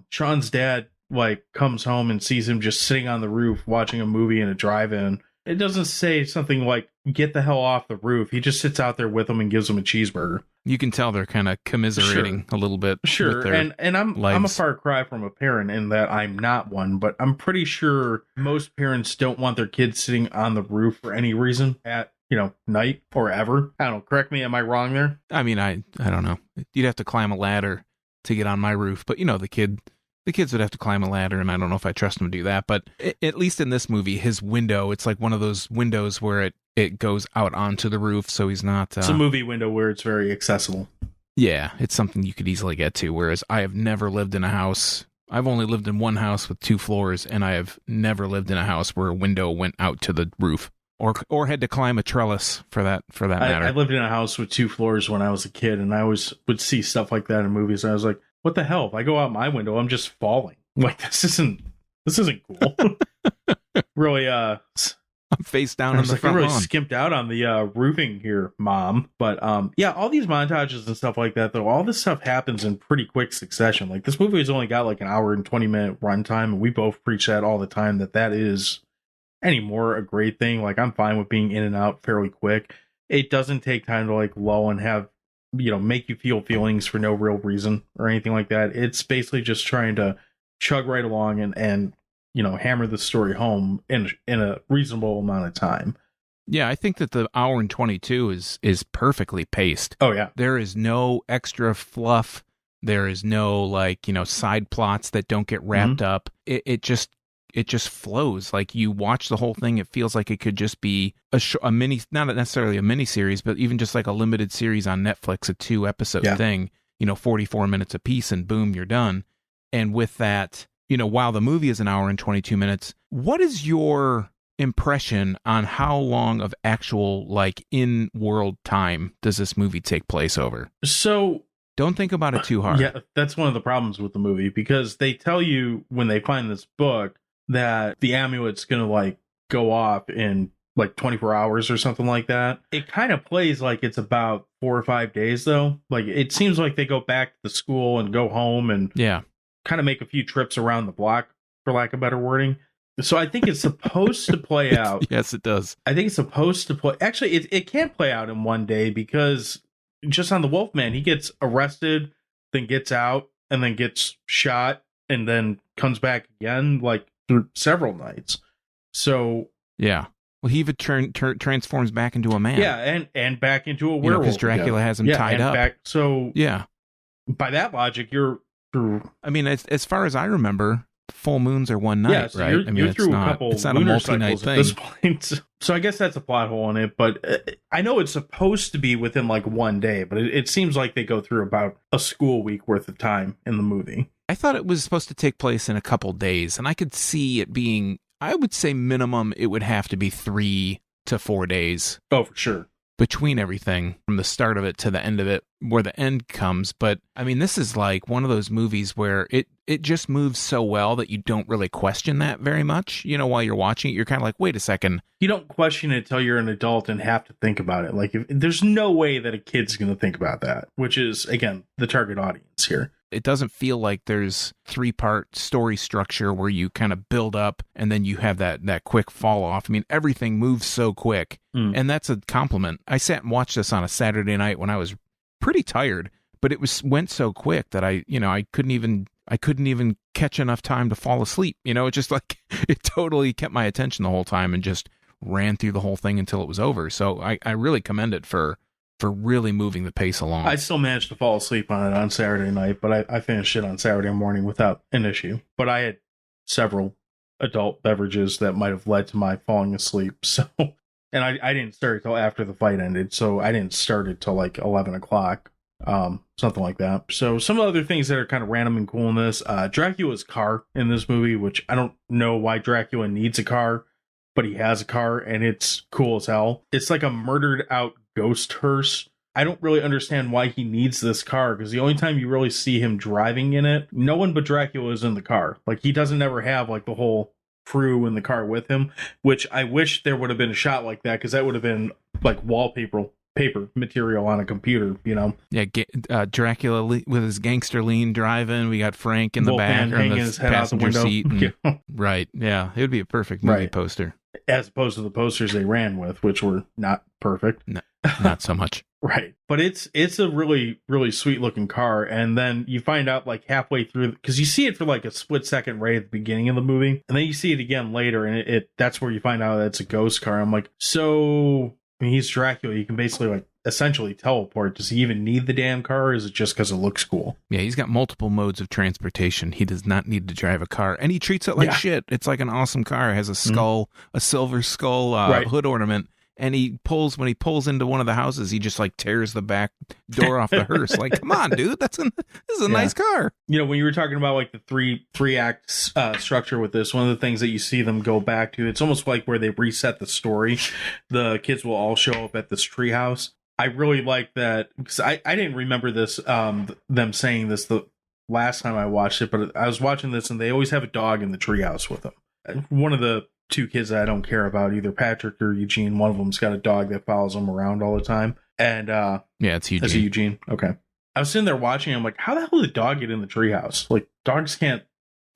Sean's dad like comes home and sees him just sitting on the roof watching a movie in a drive-in. It doesn't say something like get the hell off the roof. He just sits out there with him and gives him a cheeseburger. You can tell they're kind of commiserating a little bit. Sure. And I'm a far cry from a parent in that I'm not one, but I'm pretty sure most parents don't want their kids sitting on the roof for any reason at night or ever. I don't know. Correct me. Am I wrong there? I mean, I don't know. You'd have to climb a ladder to get on my roof, but the The kids would have to climb a ladder, and I don't know if I trust them to do that. But at least in this movie, his window, it's like one of those windows where it goes out onto the roof, so he's not... It's a movie window where it's very accessible. Yeah, it's something you could easily get to, whereas I have never lived in a house... I've only lived in one house with 2 floors, and I have never lived in a house where a window went out to the roof, or had to climb a trellis for that matter. I lived in a house with 2 floors when I was a kid, and I always would see stuff like that in movies. And I was like, "What the hell? If I go out my window, I'm just falling. Like this isn't cool." Really, I'm face down on the front I really lawn. skimped out on the roofing here, Mom. But yeah, all these montages and stuff like that, though, all this stuff happens in pretty quick succession. Like this movie has only got like an hour and 20-minute runtime, and we both preach that all the time that is anymore a great thing. Like I'm fine with being in and out fairly quick. It doesn't take time to like lull and have, make you feel feelings for no real reason or anything like that. It's basically just trying to chug right along and hammer the story home in a reasonable amount of time. Yeah, I think that the hour and 22 is perfectly paced. Oh yeah. There is no extra fluff. There is no side plots that don't get wrapped up. It just flows. Like you watch the whole thing, it feels like it could just be a mini, not necessarily a mini series, but even just like a limited series on Netflix, a 2-episode thing, 44 minutes a piece, and boom, you're done. And with that, while the movie is an hour and 22 minutes, what is your impression on how long of actual in-world time does this movie take place over? So don't think about it too hard. Yeah, that's one of the problems with the movie, because they tell you when they find this book that the amulet's going to go off in 24 hours or something like that. It kind of plays like it's about 4 or 5 days though. Like it seems like they go back to the school and go home and kind of make a few trips around the block, for lack of better wording. So I think it's supposed to play out. Yes, it does. I think it's supposed to play. Actually, it can't play out in one day, because just on the Wolfman, he gets arrested, then gets out, and then gets shot, and then comes back again, through several nights. So yeah. Well, he even transforms back into a man. Yeah, and back into a werewolf. Because Dracula has him tied up. So yeah. By that logic, you're through. I mean, as far as I remember, full moons are one night, so right? You're through a couple it's not a lunar multi-night cycles thing. at this point. So I guess that's a plot hole in it. But I know it's supposed to be within one day, but it seems like they go through about a school week worth of time in the movie. I thought it was supposed to take place in a couple days, and I could see it being, I would say minimum, it would have to be 3 to 4 days. Oh, for sure. Between everything, from the start of it to the end of it, where the end comes. But I mean, this is like one of those movies where it just moves so well that you don't really question that very much. While you're watching it, you're kind of like, wait a second. You don't question it till you're an adult and have to think about it. There's no way that a kid's going to think about that, which is, again, the target audience here. It doesn't feel like there's 3-part story structure where you kind of build up and then you have that quick fall off. I mean, everything moves so quick, and that's a compliment. I sat and watched this on a Saturday night when I was pretty tired, but it went so quick that I couldn't even catch enough time to fall asleep. It just it totally kept my attention the whole time and just ran through the whole thing until it was over. So I really commend it for really moving the pace along. I still managed to fall asleep on it on Saturday night, but I finished it on Saturday morning without an issue. But I had several adult beverages that might have led to my falling asleep. So, and I didn't start it till after the fight ended, so I didn't start it till 11 o'clock, something like that. So some other things that are kind of random and cool in this, Dracula's car in this movie, which I don't know why Dracula needs a car, but he has a car, and it's cool as hell. It's like a murdered out ghost hearse. I don't really understand why he needs this car, because the only time you really see him driving in it, no one but Dracula is in the car. He doesn't ever have the whole crew in the with him, which I wish there would have been a shot like that, because that would have been wallpaper material on a computer, Yeah, Dracula with his gangster lean driving. We got Frank in the Wolfman back, hanging on his the head out the passenger window. seat. Right, yeah, it would be a perfect movie poster. As opposed to the posters they ran with, which were not perfect. No, not so much. Right. But it's a really, really sweet looking car. And then you find out halfway through, because you see it for a split second right at the beginning of the movie. And then you see it again later. And that's where you find out that it's a ghost car. I'm like, so I mean, he's Dracula. You can basically essentially teleport? Does he even need the damn car, or is it just because it looks cool? Yeah, he's got multiple modes of transportation. He does not need to drive a car, and he treats it like shit. It's like an awesome car. It has a skull, a silver skull hood ornament. And when he pulls into one of the houses, he just like tears the back door off the hearse. Like, come on, dude, this is a nice car. You know, when you were talking about like the three act structure with this, one of the things that you see them go back to, it's almost like where they reset the story. The kids will all show up at this treehouse. I really like that because I didn't remember this, them saying this the last time I watched it, but I was watching this and they always have a dog in the treehouse with them. One of the two kids that I don't care about, either Patrick or Eugene, one of them's got a dog that follows them around all the time. And yeah, it's Eugene. Is it Eugene? Okay. I was sitting there watching, I'm like, how the hell did the dog get in the treehouse? Like, dogs can't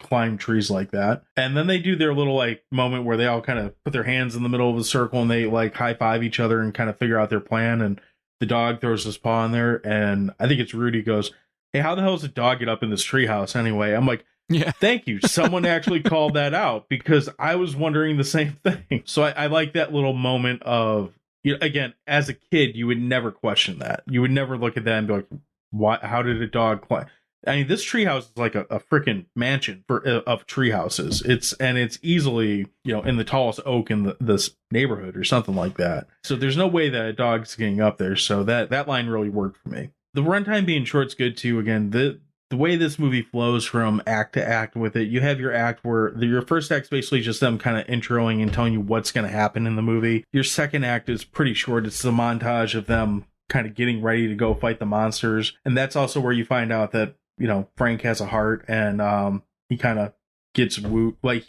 climb trees like that. And then they do their little like moment where they all kind of put their hands in the middle of a circle and they like high five each other and kind of figure out their plan. And the dog throws his paw in there, and I think it's Rudy goes, "Hey, how the hell does the dog get up in this treehouse anyway?" I'm like, yeah, thank you. Someone actually called that out because I was wondering the same thing. So I like that little moment of, you know, again, as a kid, you would never question that. You would never look at that and be like, "What? How did a dog climb?" I mean, this treehouse is like a freaking mansion of treehouses. It's easily, you know, in the tallest oak in this neighborhood or something like that. So there's no way that a dog's getting up there. So that line really worked for me. The runtime being short's good too. Again, the way this movie flows from act to act with it, you have your act where your first act's basically just them kind of introing and telling you what's going to happen in the movie. Your second act is pretty short. It's the montage of them kind of getting ready to go fight the monsters. And that's also where you find out that, you know, Frank has a heart and he kind of gets wooed. Like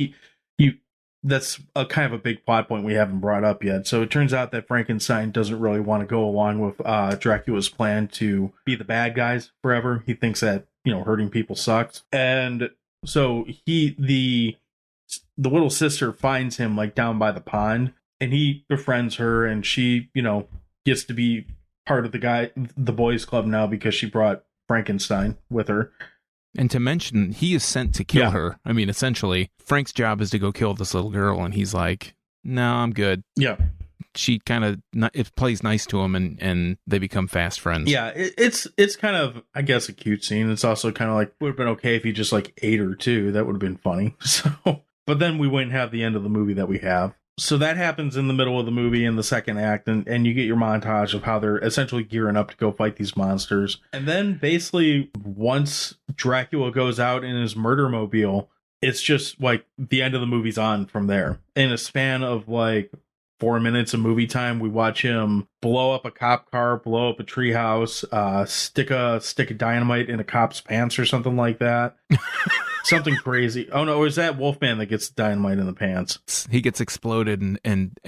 that's a kind of a big plot point we haven't brought up yet. So it turns out that Frankenstein doesn't really want to go along with Dracula's plan to be the bad guys forever. He thinks that, you know, hurting people sucks. And so the little sister finds him like down by the pond, and he befriends her, and she, you know, gets to be part of the boys club now because she brought Frankenstein with her. And to mention, he is sent to kill her. I mean, essentially, Frank's job is to go kill this little girl, and he's like, "No, I'm good." Yeah. She kind of it plays nice to him, and they become fast friends. Yeah, it's kind of, I guess, a cute scene. It's also kind of like, would have been okay if he just like ate her too. That would have been funny. So, but then we wouldn't have the end of the movie that we have. So that happens in the middle of the movie in the second act, and you get your montage of how they're essentially gearing up to go fight these monsters. And then basically once Dracula goes out in his murder mobile, it's just like the end of the movie's on from there. In a span of like 4 minutes of movie time, we watch him blow up a cop car, blow up a treehouse, stick a dynamite in a cop's pants or something like that. Something crazy. Oh no, is that Wolfman that gets dynamite in the pants? He gets exploded and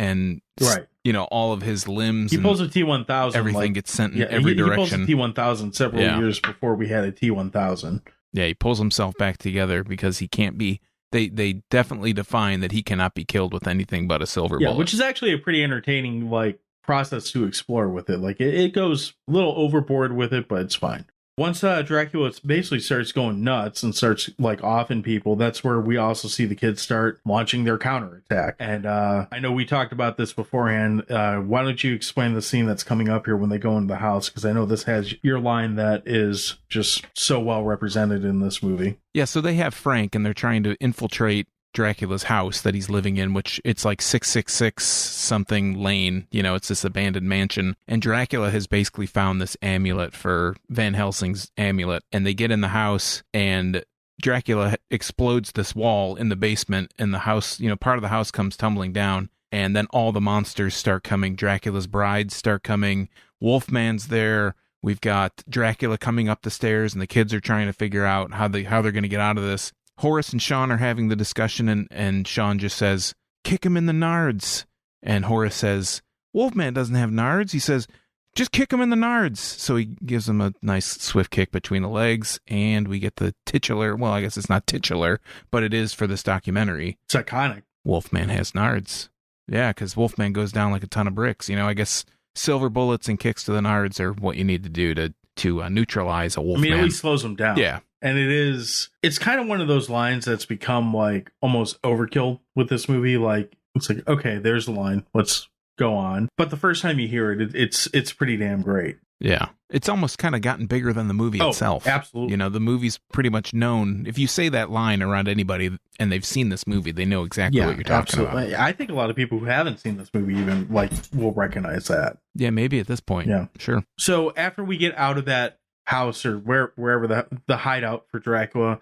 right. You know, all of his limbs. He pulls a T-1000. Everything gets sent in every direction. He pulls a T-1000 several years before we had a T-1000. Yeah, he pulls himself back together because he can't be. They definitely define that he cannot be killed with anything but a silver bullet. Which is actually a pretty entertaining like process to explore with it. Like it goes a little overboard with it, but it's fine. Once Dracula basically starts going nuts and starts like offing people, that's where we also see the kids start launching their counterattack. And I know we talked about this beforehand. Why don't you explain the scene that's coming up here when they go into the house? Because I know this has your line that is just so well represented in this movie. Yeah, so they have Frank and they're trying to infiltrate Dracula's house that he's living in, which it's like 666 something lane, you know, it's this abandoned mansion, and Dracula has basically found this amulet for Van Helsing's amulet, and they get in the house and Dracula explodes this wall in the basement, and the house, you know, part of the house comes tumbling down, and then all the monsters start coming. Dracula's brides start coming, Wolfman's there. We've got Dracula coming up the stairs, and the kids are trying to figure out how they're going to get out of this. Horace and Sean are having the discussion, and Sean just says, "Kick him in the nards." And Horace says, "Wolfman doesn't have nards." He says, "Just kick him in the nards." So he gives him a nice swift kick between the legs, and we get the titular, well, I guess it's not titular, but it is for this documentary. It's iconic. Wolfman has nards. Yeah, because Wolfman goes down like a ton of bricks. You know, I guess silver bullets and kicks to the nards are what you need to do to neutralize a Wolfman. I mean, at least slows him down. Yeah. And it's kind of one of those lines that's become like almost overkill with this movie. Like, it's like, okay, there's the line. Let's go on. But the first time you hear it, it's pretty damn great. Yeah. It's almost kind of gotten bigger than the movie itself. Absolutely. You know, the movie's pretty much known. If you say that line around anybody and they've seen this movie, they know exactly what you're talking about. I think a lot of people who haven't seen this movie even will recognize that. Yeah, maybe at this point. Yeah. Sure. So after we get out of that house or wherever the hideout for Dracula,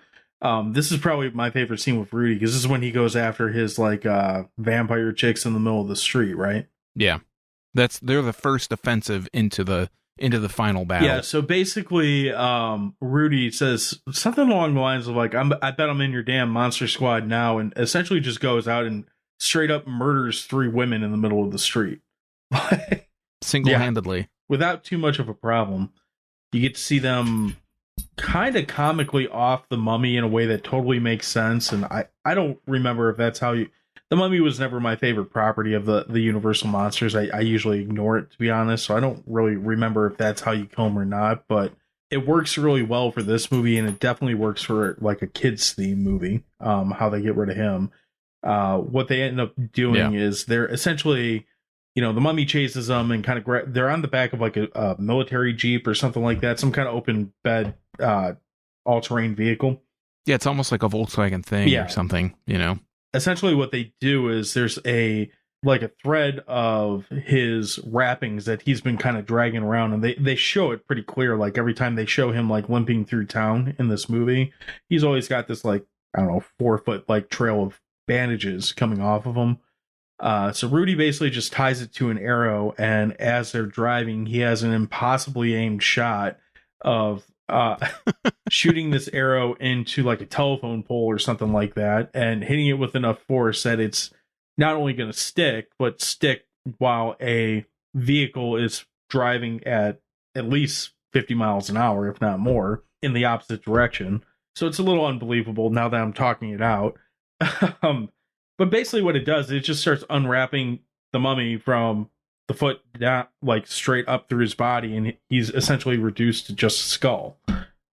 this is probably my favorite scene with Rudy, because this is when he goes after his vampire chicks in the middle of the street, right? Yeah. They're the first offensive into the final battle. Yeah, so basically, Rudy says something along the lines of like, I bet I'm in your damn monster squad now, and essentially just goes out and straight up murders 3 women in the middle of the street. Single-handedly. Yeah, without too much of a problem. You get to see them kind of comically off the Mummy in a way that totally makes sense, and I don't remember if that's how you... The Mummy was never my favorite property of the Universal monsters. I usually ignore it, to be honest, so I don't really remember if that's how you kill them or not, but it works really well for this movie, and it definitely works for like a kids theme movie, how they get rid of him. What they end up doing is they're essentially, the Mummy chases them and kind of they're on the back of like a military jeep or something like that, some kind of open bed all-terrain vehicle. Yeah, it's almost like a Volkswagen thing or something, Essentially what they do is there's a thread of his wrappings that he's been kind of dragging around, and they show it pretty clear. Like every time they show him like limping through town in this movie, he's always got this 4-foot trail of bandages coming off of him. So Rudy basically just ties it to an arrow, and as they're driving, he has an impossibly aimed shot of shooting this arrow into like a telephone pole or something like that, and hitting it with enough force that it's not only going to stick while a vehicle is driving at least 50 miles an hour, if not more, in the opposite direction. So it's a little unbelievable now that I'm talking it out. But basically what it does, it just starts unwrapping the Mummy from the foot down, straight up through his body, and he's essentially reduced to just a skull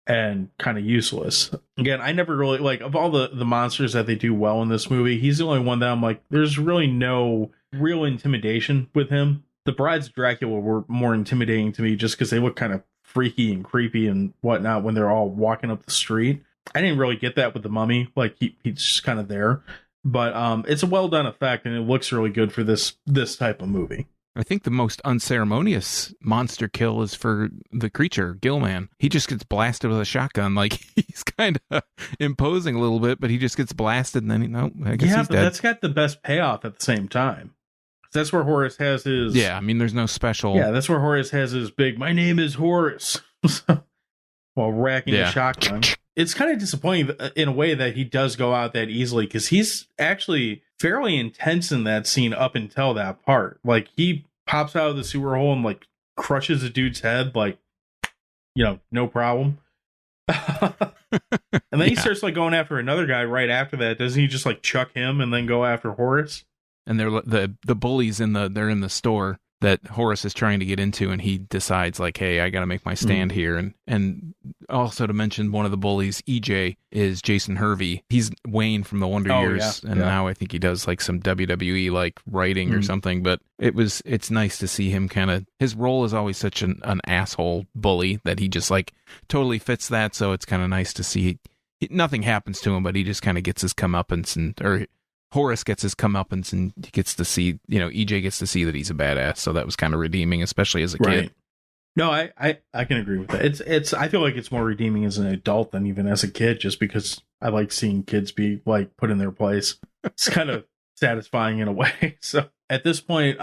and kind of useless. Again, I never really, of all the monsters that they do well in this movie, he's the only one that I'm like, there's really no real intimidation with him. The Brides of Dracula were more intimidating to me just because they look kind of freaky and creepy and whatnot when they're all walking up the street. I didn't really get that with the Mummy. He's just kind of there. But it's a well done effect, and it looks really good for this type of movie. I think the most unceremonious monster kill is for the creature, Gillman. He just gets blasted with a shotgun. He's kind of imposing a little bit, but he just gets blasted, and then I guess he's dead. That's got the best payoff at the same time. That's where Horace has his... Yeah, I mean, there's no special... Yeah, that's where Horace has his big, my name is Horace, while racking a shotgun. It's kind of disappointing in a way that he does go out that easily, because he's actually fairly intense in that scene up until that part. He pops out of the sewer hole and crushes a dude's head, no problem. And then he starts going after another guy right after that. Doesn't he just chuck him and then go after Horace? And they're the bullies they're in the store that Horace is trying to get into, and he decides hey, I got to make my stand here. And also to mention, one of the bullies, EJ, is Jason Hervey. He's Wayne from the Wonder Years, and now I think he does some WWE writing or something. But it's nice to see him his role is always such an asshole bully that he just totally fits that. So it's kind of nice to see nothing happens to him, but he just kind of gets his comeuppance, or Horace gets his comeuppance, and he gets to see, EJ gets to see that he's a badass. So that was kind of redeeming, especially as a kid. No, I can agree with that. I feel like it's more redeeming as an adult than even as a kid, just because I like seeing kids be put in their place. It's kind of satisfying in a way. So at this point,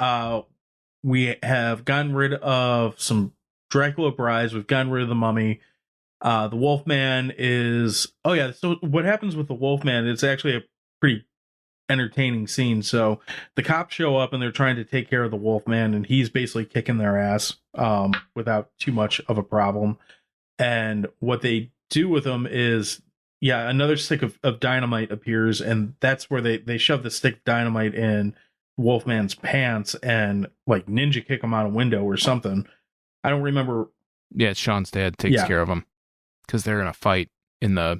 we have gotten rid of some Dracula brides. We've gotten rid of the Mummy. The Wolfman is... Oh yeah, so what happens with the Wolfman, it's actually a pretty entertaining scene. So the cops show up and they're trying to take care of the Wolfman, and he's basically kicking their ass without too much of a problem. And what they do with him is, another stick of dynamite appears, and that's where they shove the stick of dynamite in Wolfman's pants and ninja kick him out a window or something. I don't remember. Yeah, Sean's dad takes care of him because they're in a fight in a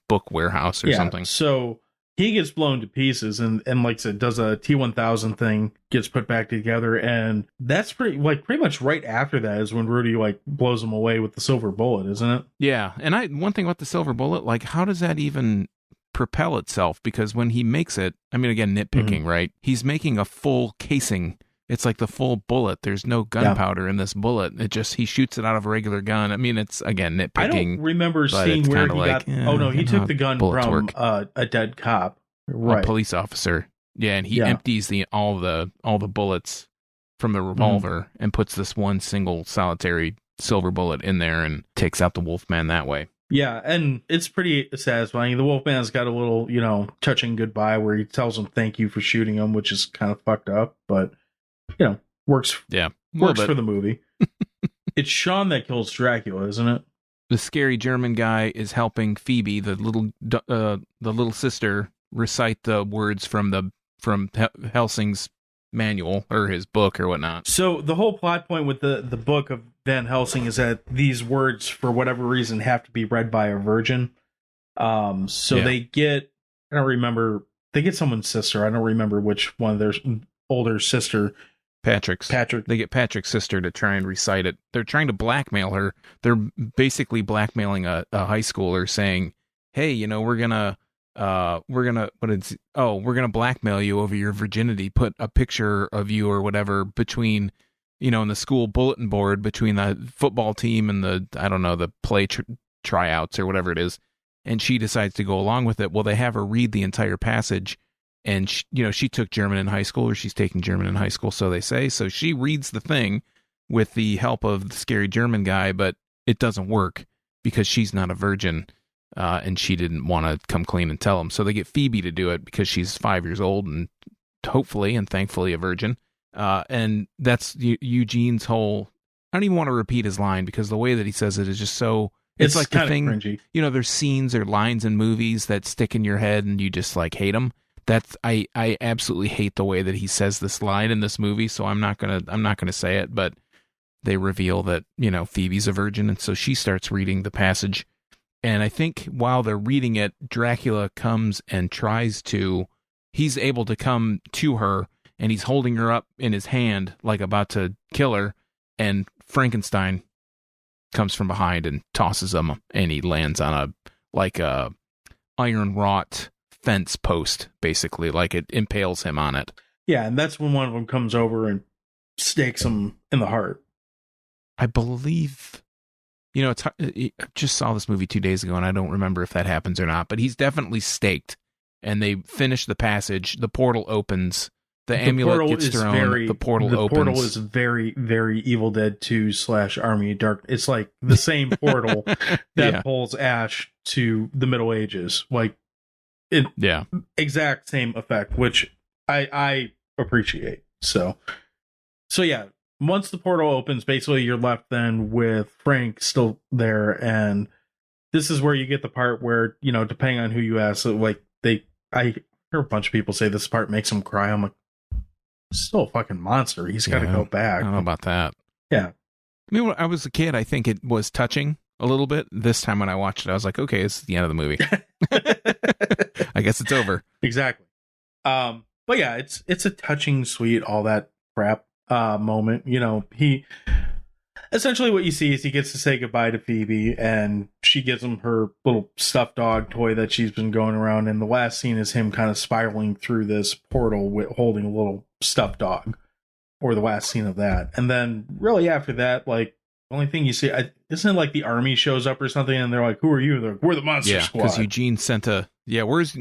book warehouse or something. So he gets blown to pieces, and like I said, does a T-1000 thing, gets put back together, and that's pretty much right after that is when Rudy like blows him away with the silver bullet, isn't it? Yeah, and one thing about the silver bullet, like how does that even propel itself? Because when he makes it, I mean, again, nitpicking, right? He's making a full casing. It's like the full bullet. There's no gunpowder in this bullet. He shoots it out of a regular gun. I mean, it's, again, nitpicking. I don't remember seeing where he got... Oh, no, he took the gun from a dead cop. Right. A police officer. Yeah, and he empties all the bullets from the revolver and puts this one single solitary silver bullet in there and takes out the Wolfman that way. Yeah, and it's pretty satisfying. The Wolfman's got a little, touching goodbye where he tells him thank you for shooting him, which is kind of fucked up, but... works. Yeah, works for the movie. It's Sean that kills Dracula, isn't it? The scary German guy is helping Phoebe, the little sister, recite the words from Helsing's manual or his book or whatnot. So the whole plot point with the book of Van Helsing is that these words, for whatever reason, have to be read by a virgin. They get, I don't remember, they get someone's sister. I don't remember which one of their older sister. Patrick. They get Patrick's sister to try and recite it. They're trying to blackmail her. They're basically blackmailing a high schooler, saying, "Hey, we're gonna blackmail you over your virginity. Put a picture of you or whatever between, in the school bulletin board between the football team and the play tryouts or whatever it is." And she decides to go along with it. Well, they have her read the entire passage. And, she took German in high school, or she's taking German in high school, so they say. So she reads the thing with the help of the scary German guy, but it doesn't work because she's not a virgin, and she didn't want to come clean and tell him. So they get Phoebe to do it because she's 5 years old and hopefully and thankfully a virgin. And that's Eugene's whole... I don't even want to repeat his line because the way that he says it is just so... It's like the thing... Cringy. There's scenes or lines in movies that stick in your head and you just, hate them. I absolutely hate the way that he says this line in this movie, so I'm not gonna say it, but they reveal that, Phoebe's a virgin, and so she starts reading the passage. And I think while they're reading it, Dracula comes and he's able to come to her, and he's holding her up in his hand, like about to kill her, and Frankenstein comes from behind and tosses him, and he lands on a iron wrought fence post, basically, like it impales him on it. Yeah, and that's when one of them comes over and stakes him in the heart. I believe, I just saw this movie 2 days ago, and I don't remember if that happens or not, but he's definitely staked, and they finish the passage, the portal opens, the amulet gets thrown, the portal opens. The portal is very, very Evil Dead 2 / Army of Dark. It's like the same portal that pulls Ash to the Middle Ages. Exact same effect, which I appreciate. So yeah, once the portal opens, basically you're left then with Frank still there, and this is where you get the part where, depending on who you ask, I hear a bunch of people say this part makes them cry. I'm like, still a fucking monster. He's got to go back. I don't know about that. Yeah. I mean, when I was a kid, I think it was touching a little bit. This time when I watched it, I was like, okay, this is the end of the movie. I guess it's over. Exactly. But yeah, it's a touching, sweet, all that crap moment. He essentially what you see is he gets to say goodbye to Phoebe, and she gives him her little stuffed dog toy that she's been going around. And the last scene is him kind of spiraling through this portal holding a little stuffed dog, or the last scene of that. And then really after that, the only thing you see, isn't it like the army shows up or something, and they're like, "Who are you?" They're like, "We're the Monster Squad." Because Eugene sent where's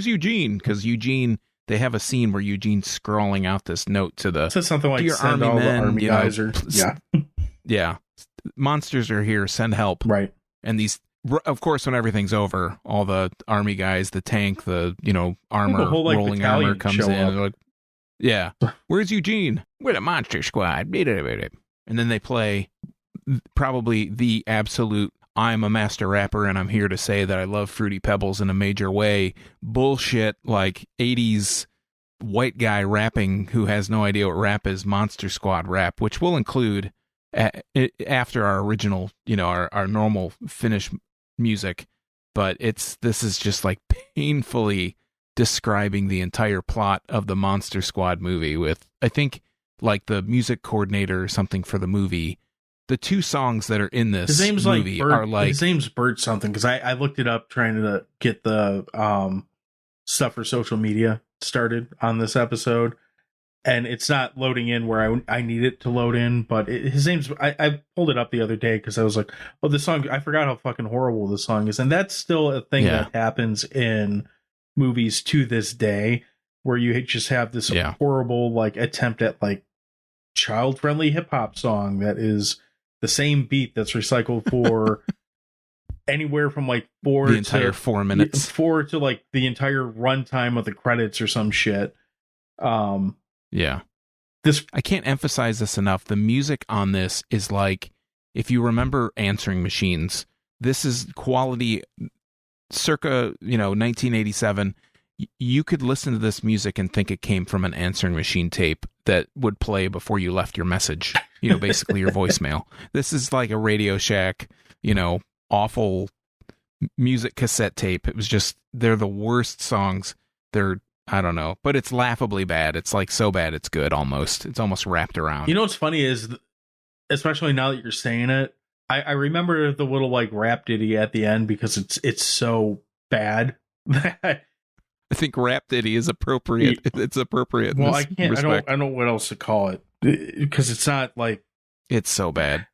Eugene? Because Eugene, they have a scene where Eugene's scrawling out this note to the... It says something like, "Send all the army guys," or... Yeah. Monsters are here, send help. Right. And these, of course, when everything's over, all the army guys, the tank, the, armor, the whole, rolling armor comes in. And they're like, yeah, where's Eugene? We're the Monster Squad. And then they play probably the absolute, I'm a master rapper and I'm here to say that I love Fruity Pebbles in a major way, bullshit, 80s white guy rapping who has no idea what rap is, Monster Squad rap, which will include, after our original, our normal Finnish music, but this is just like painfully describing the entire plot of the Monster Squad movie with, I think, like the music coordinator or something for the movie. The two songs that are in this movie are like... His name's Bert something, because I looked it up trying to get the stuff for social media started on this episode, and it's not loading in where I need it to load in, but his name's... I pulled it up the other day because I was like, oh, this song... I forgot how fucking horrible this song is, and that's still a thing that happens in movies to this day, where you just have this horrible like attempt at like child-friendly hip-hop song that is the same beat that's recycled for anywhere from like 4 minutes, 4 to like the entire runtime of the credits or some shit. I can't emphasize this enough. The music on this is like, if you remember Answering Machines, this is quality circa 1987. You could listen to this music and think it came from an Answering Machine tape that would play before you left your message, basically your voicemail. This is like a Radio Shack, awful music cassette tape. It was just, they're the worst songs. I don't know, but it's laughably bad. It's like so bad it's good almost. It's almost wrapped around. What's funny is, especially now that you're saying it, I remember the little like rap ditty at the end because it's so bad that I think rap ditty is appropriate. It's appropriate. Well, I can't. Respect. I don't know what else to call it, because it's not like, it's so bad.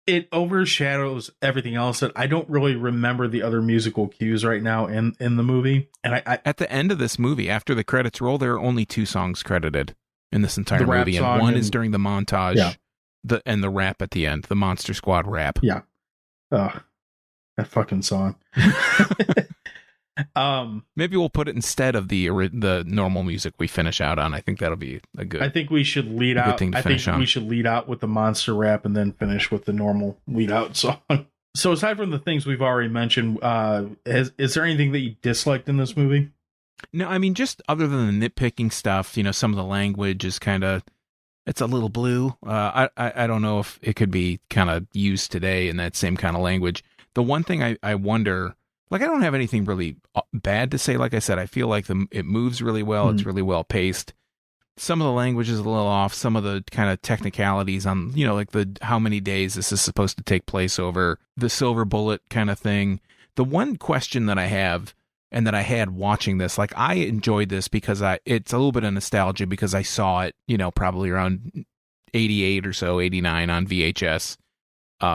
It overshadows everything else that I don't really remember the other musical cues right now in the movie. And I at the end of this movie, after the credits roll, there are only 2 songs credited in this entire movie, and one is during the montage. Yeah. And the rap at the end, the Monster Squad rap. Yeah. That fucking song. Maybe we'll put it instead of the normal music we finish out on. I think that'll be a good. I think we should lead out. We should lead out with the monster rap and then finish with the normal lead out song. So aside from the things we've already mentioned, is there anything that you disliked in this movie? No, I mean, just other than the nitpicking stuff, some of the language is kind of, it's a little blue. I don't know if it could be kind of used today in that same kind of language. The one thing I wonder, like, I don't have anything really bad to say. Like I said, I feel like it moves really well. It's really well paced. Some of the language is a little off. Some of the kind of technicalities on, like the how many days this is supposed to take place over, the silver bullet kind of thing. The one question that I have, and that I had watching this, like, I enjoyed this because it's a little bit of nostalgia because I saw it, probably around 88 or so, 89 on VHS.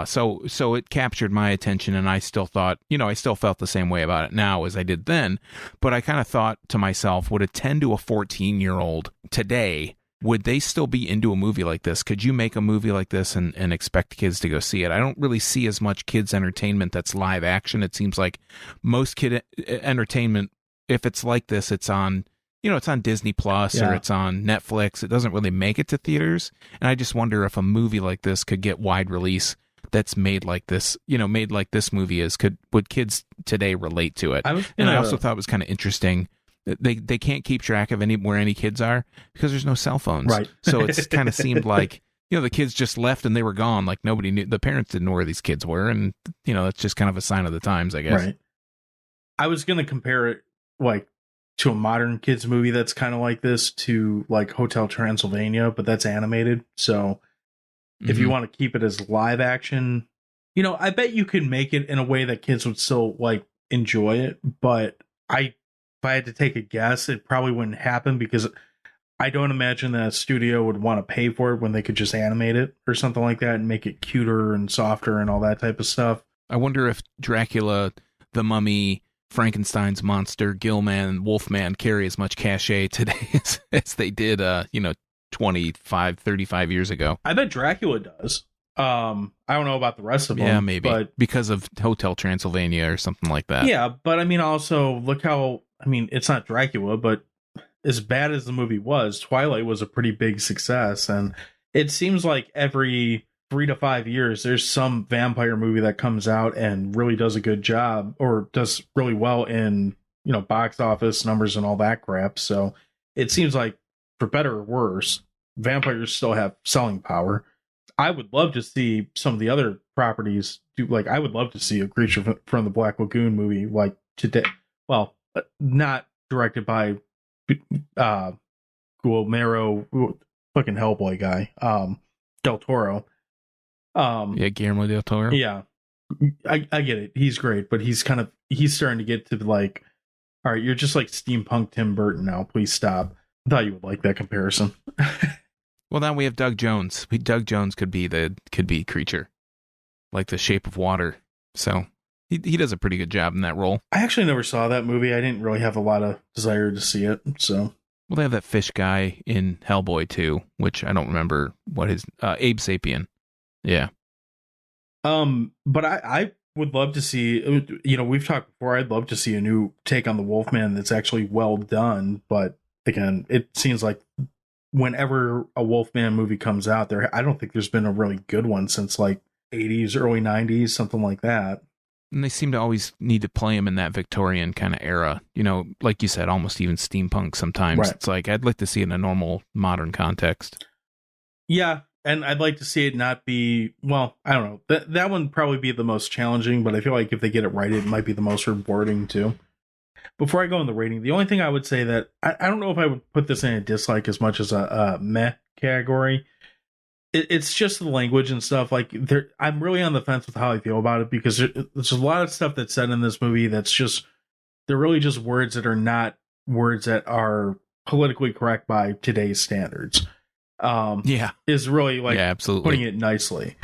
So it captured my attention, and I still thought, I still felt the same way about it now as I did then. But I kind of thought to myself, would a 10 to a 14-year-old today, would they still be into a movie like this? Could you make a movie like this and expect kids to go see it? I don't really see as much kids entertainment that's live action. It seems like most kid entertainment, if it's like this, it's on, it's on Disney Plus or it's on Netflix. It doesn't really make it to theaters. And I just wonder if a movie like this could get wide release that's made like this, made like this movie is. Would kids today relate to it? I also thought it was kind of interesting. They can't keep track of where any kids are because there's no cell phones. Right. So it's kind of seemed like, the kids just left and they were gone. Like nobody knew. The parents didn't know where these kids were. And, that's just kind of a sign of the times, I guess. Right. I was going to compare it like to a modern kids movie that's kind of like this, to like Hotel Transylvania, but that's animated. So if you want to keep it as live action, I bet you could make it in a way that kids would still like enjoy it. But if I had to take a guess, it probably wouldn't happen because I don't imagine that a studio would want to pay for it when they could just animate it or something like that and make it cuter and softer and all that type of stuff. I wonder if Dracula, the Mummy, Frankenstein's monster, Gillman, Wolfman carry as much cachet today as they did, 25, 35 years ago. I bet Dracula does. I don't know about the rest of them. Yeah, maybe. But because of Hotel Transylvania or something like that. Yeah, but I mean, also, look how, it's not Dracula, but as bad as the movie was, Twilight was a pretty big success. And it seems like every 3 to 5 years, there's some vampire movie that comes out and really does a good job or does really well in, box office numbers and all that crap. So it seems like, for better or worse, vampires still have selling power. I would love to see some of the other properties do, like, I would love to see a Creature from the Black Lagoon movie, like, today. Well, not directed by Guillermo, fucking Hellboy guy, Del Toro. Yeah, Guillermo del Toro. Yeah, I get it. He's great, but he's starting to get to like, all right, you're just like steampunk Tim Burton now. Please stop. I thought you would like that comparison. Well, now we have Doug Jones. Doug Jones could be Creature, like The Shape of Water. So he does a pretty good job in that role. I actually never saw that movie. I didn't really have a lot of desire to see it. So, well, they have that fish guy in Hellboy too, which I don't remember what his Abe Sapien. Yeah. But I would love to see, we've talked before, I'd love to see a new take on the Wolfman that's actually well done. But again, it seems like whenever a Wolfman movie comes out there, I don't think there's been a really good one since like 80s, early 90s, something like that. And they seem to always need to play him in that Victorian kind of era. Like you said, almost even steampunk sometimes. Right. It's like, I'd like to see it in a normal modern context. Yeah. And I'd like to see it not be, well, I don't know. That one probably be the most challenging, but I feel like if they get it right, it might be the most rewarding too. Before I go in the rating, the only thing I would say that I don't know if I would put this in a dislike as much as a meh category. It's just the language and stuff. Like, I'm really on the fence with how I feel about it, because there's a lot of stuff that's said in this movie that's just, they're really just words that are not words that are politically correct by today's standards. Is really like absolutely putting it nicely.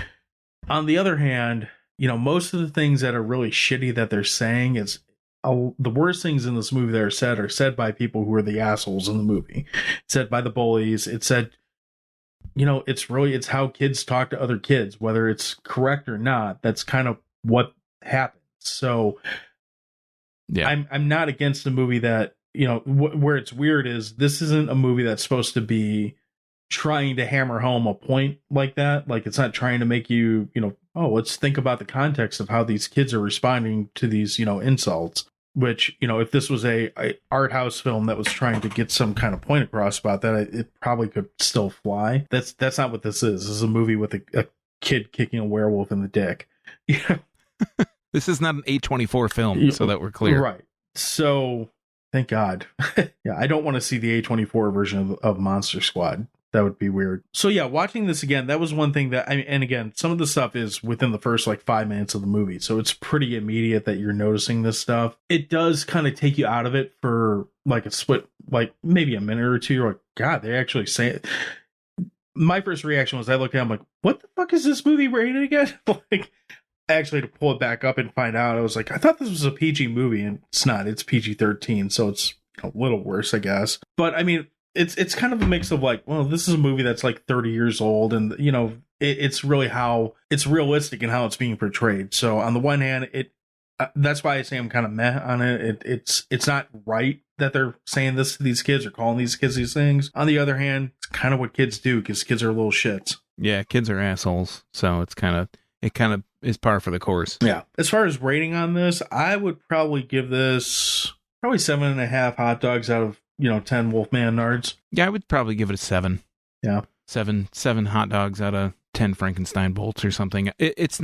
On the other hand, most of the things that are really shitty that they're saying is the worst things in this movie that are said by people who are the assholes in the movie. It's said by the bullies. It's said, it's how kids talk to other kids, whether it's correct or not. That's kind of what happens. So yeah, I'm not against a movie that, where it's weird is this isn't a movie that's supposed to be trying to hammer home a point like that. Like, it's not trying to make you, let's think about the context of how these kids are responding to these, insults, which, if this was a art house film that was trying to get some kind of point across about that, it probably could still fly. That's not what this is. This is a movie with a kid kicking a werewolf in the dick. This is not an A24 film, so that we're clear. Right. So thank God. Yeah. I don't want to see the A24 version of Monster Squad. That would be weird. So yeah, watching this again, that was one thing that and again, some of the stuff is within the first like 5 minutes of the movie. So it's pretty immediate that you're noticing this stuff. It does kind of take you out of it for like a split, like maybe a minute or two. You're like, God, they actually say it. My first reaction was I looked at it, I'm like, what the fuck is this movie rated again? Like, actually to pull it back up and find out, I was like, I thought this was a PG movie, and it's not. It's PG-13, so it's a little worse, I guess. But I mean, it's kind of a mix of like, well, this is a movie that's like 30 years old, and it's really how it's realistic in how it's being portrayed. So on the one hand, that's why I say I'm kind of meh on it. It's not right that they're saying this to these kids or calling these kids these things. On the other hand, it's kind of what kids do, because kids are little shits. Yeah, kids are assholes. So it kind of is par for the course. Yeah. As far as rating on this, I would probably give this probably 7.5 hot dogs out of 10 Wolfman nards. Yeah, I would probably give it a 7. Yeah. 7 hot dogs out of 10 Frankenstein bolts or something. It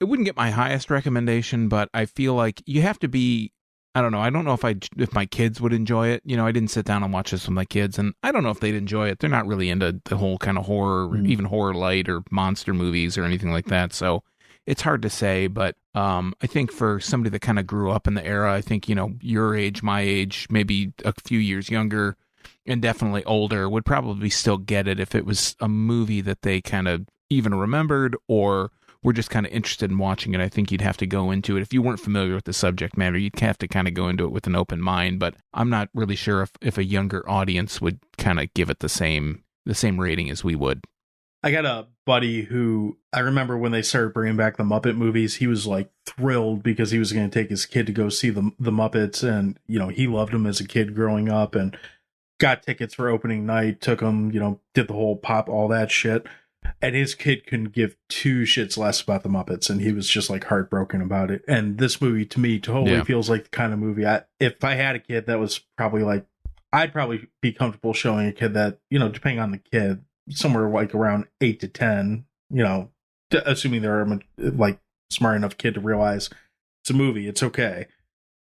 wouldn't get my highest recommendation, but I feel like you have to be, I don't know if my kids would enjoy it. I didn't sit down and watch this with my kids, and I don't know if they'd enjoy it. They're not really into the whole kind of horror, even horror light or monster movies or anything like that. So it's hard to say, but I think for somebody that kind of grew up in the era, I think, your age, my age, maybe a few years younger, and definitely older would probably still get it if it was a movie that they kind of even remembered or were just kind of interested in watching it. I think you'd have to go into it. If you weren't familiar with the subject matter, you'd have to kind of go into it with an open mind, but I'm not really sure if a younger audience would kind of give it the same rating as we would. I got a buddy who I remember when they started bringing back the Muppet movies, he was like thrilled because he was going to take his kid to go see the Muppets. And, he loved them as a kid growing up and got tickets for opening night, took them, did the whole pop, all that shit. And his kid couldn't give two shits less about the Muppets. And he was just like heartbroken about it. And this movie to me totally feels like the kind of movie if I had a kid, that was probably like, I'd probably be comfortable showing a kid that, depending on the kid, somewhere like around 8 to 10, assuming they're like smart enough kid to realize it's a movie, it's okay,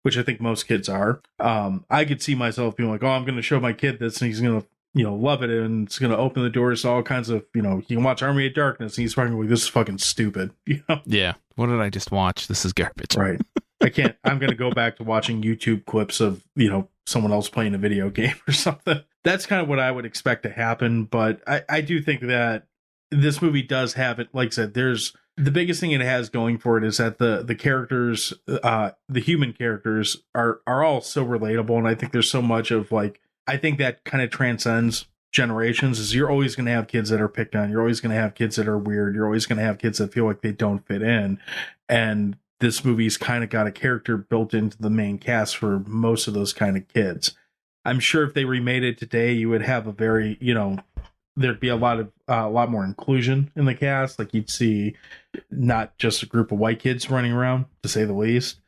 which I think most kids are. I could see myself being like, oh, I'm going to show my kid this and he's going to, love it. And it's going to open the doors to all kinds of, he can watch Army of Darkness and he's fucking like, this is fucking stupid. Yeah. What did I just watch? This is garbage. Right. I'm going to go back to watching YouTube clips of, someone else playing a video game or something. That's kind of what I would expect to happen. But I do think that this movie does have it. Like I said, the biggest thing it has going for it is that the characters, the human characters are all so relatable. And I think there's so much of I think that kind of transcends generations. Is you're always going to have kids that are picked on. You're always going to have kids that are weird. You're always going to have kids that feel like they don't fit in. And this movie's kind of got a character built into the main cast for most of those kind of kids. I'm sure if they remade it today, you would have a very, there'd be a lot more inclusion in the cast. Like you'd see not just a group of white kids running around, to say the least.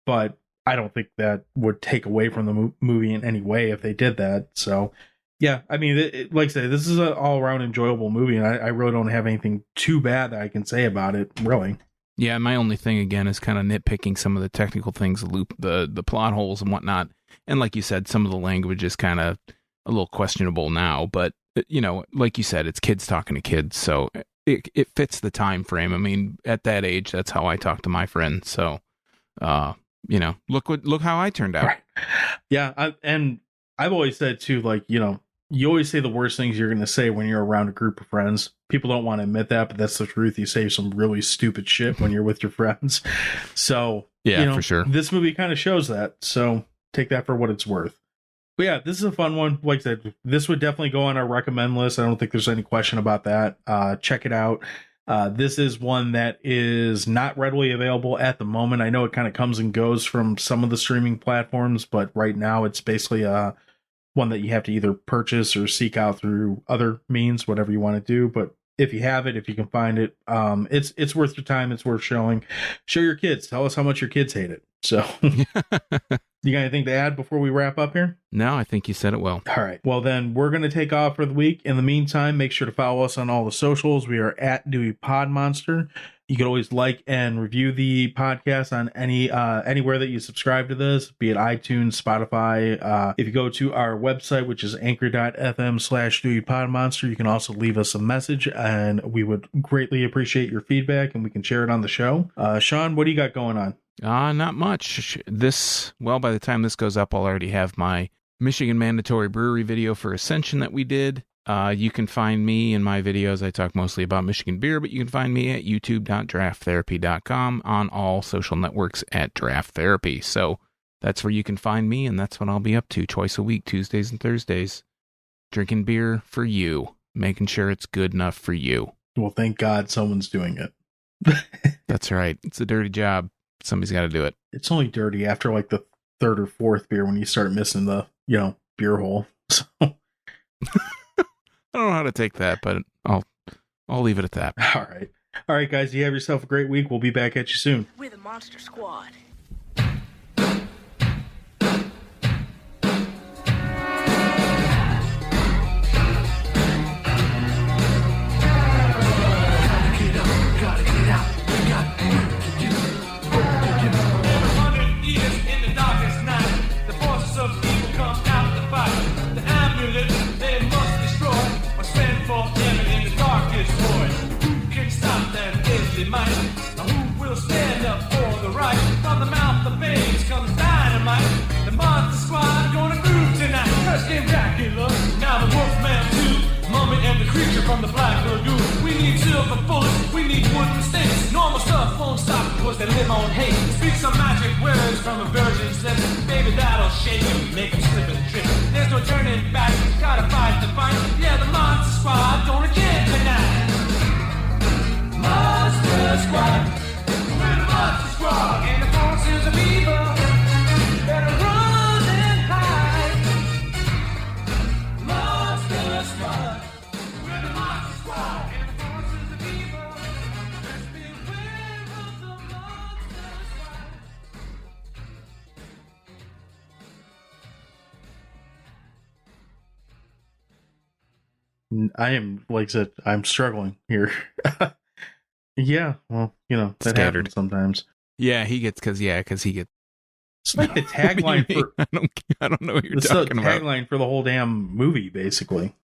But I don't think that would take away from the movie in any way if they did that. So, yeah, I mean, like I said, this is an all-around enjoyable movie, and I really don't have anything too bad that I can say about it, really. Yeah, my only thing, again, is kind of nitpicking some of the technical things, the plot holes and whatnot. And like you said, some of the language is kind of a little questionable now. But, like you said, it's kids talking to kids, so it fits the time frame. I mean, at that age, that's how I talk to my friends. So, look how I turned out. Right. Yeah, and I've always said too, you always say the worst things you're going to say when you're around a group of friends. People don't want to admit that, but that's the truth. You say some really stupid shit when you're with your friends. So, yeah, for sure. This movie kind of shows that. So take that for what it's worth. But yeah, this is a fun one. Like I said, this would definitely go on our recommend list. I don't think there's any question about that. Check it out. This is one that is not readily available at the moment. I know it kind of comes and goes from some of the streaming platforms, but right now it's basically one that you have to either purchase or seek out through other means, whatever you want to do. But if you have it, if you can find it, it's worth your time. It's worth showing. Show your kids. Tell us how much your kids hate it. So you got anything to add before we wrap up here? No, I think you said it well. All right. Well, then we're going to take off for the week. In the meantime, make sure to follow us on all the socials. We are at Dewey Pod Monster. You can always like and review the podcast on anywhere that you subscribe to this, be it iTunes, Spotify. If you go to our website, which is anchor.fm/DeweyPodMonster, you can also leave us a message, and we would greatly appreciate your feedback, and we can share it on the show. Sean, what do you got going on? Not much. By the time this goes up, I'll already have my Michigan Mandatory Brewery video for Ascension that we did. You can find me in my videos. I talk mostly about Michigan beer, but you can find me at youtube.drafttherapy.com, on all social networks at Draft Therapy. So that's where you can find me, and that's what I'll be up to twice a week, Tuesdays and Thursdays. Drinking beer for you, making sure it's good enough for you. Well, thank God someone's doing it. That's right. It's a dirty job. Somebody's got to do it. It's only dirty after like the third or fourth beer when you start missing the, beer hole. So I don't know how to take that, but I'll leave it at that. All right, guys. You have yourself a great week. We'll be back at you soon. We're the Monster Squad. Who will stand up for the right? From the mouth of babes comes dynamite. The Monster Squad gonna groove tonight. First came Dracula, now the Wolfman too. Mummy and the creature from the Black Lagoon. We need silver bullets, we need wooden stakes. Normal stuff won't stop because they live on hate. Speak some magic words from a virgin's lips. Baby, that'll shake him, make him slip and trip. There's no turning back, gotta fight the fight. Yeah, the Monster Squad gonna get tonight. Monster Squad, we're the Monster Squad, and the forces of evil better run and hide. Monster Squad, we're the Monster Squad, and the forces of evil. Let's beware of the Monster Squad. I am, like I said, I'm struggling here. Yeah, well, that Standard. happens sometimes. Yeah, he gets because he gets. It's like the tagline for I don't know what you're it's the talking about. tagline for the whole damn movie, basically.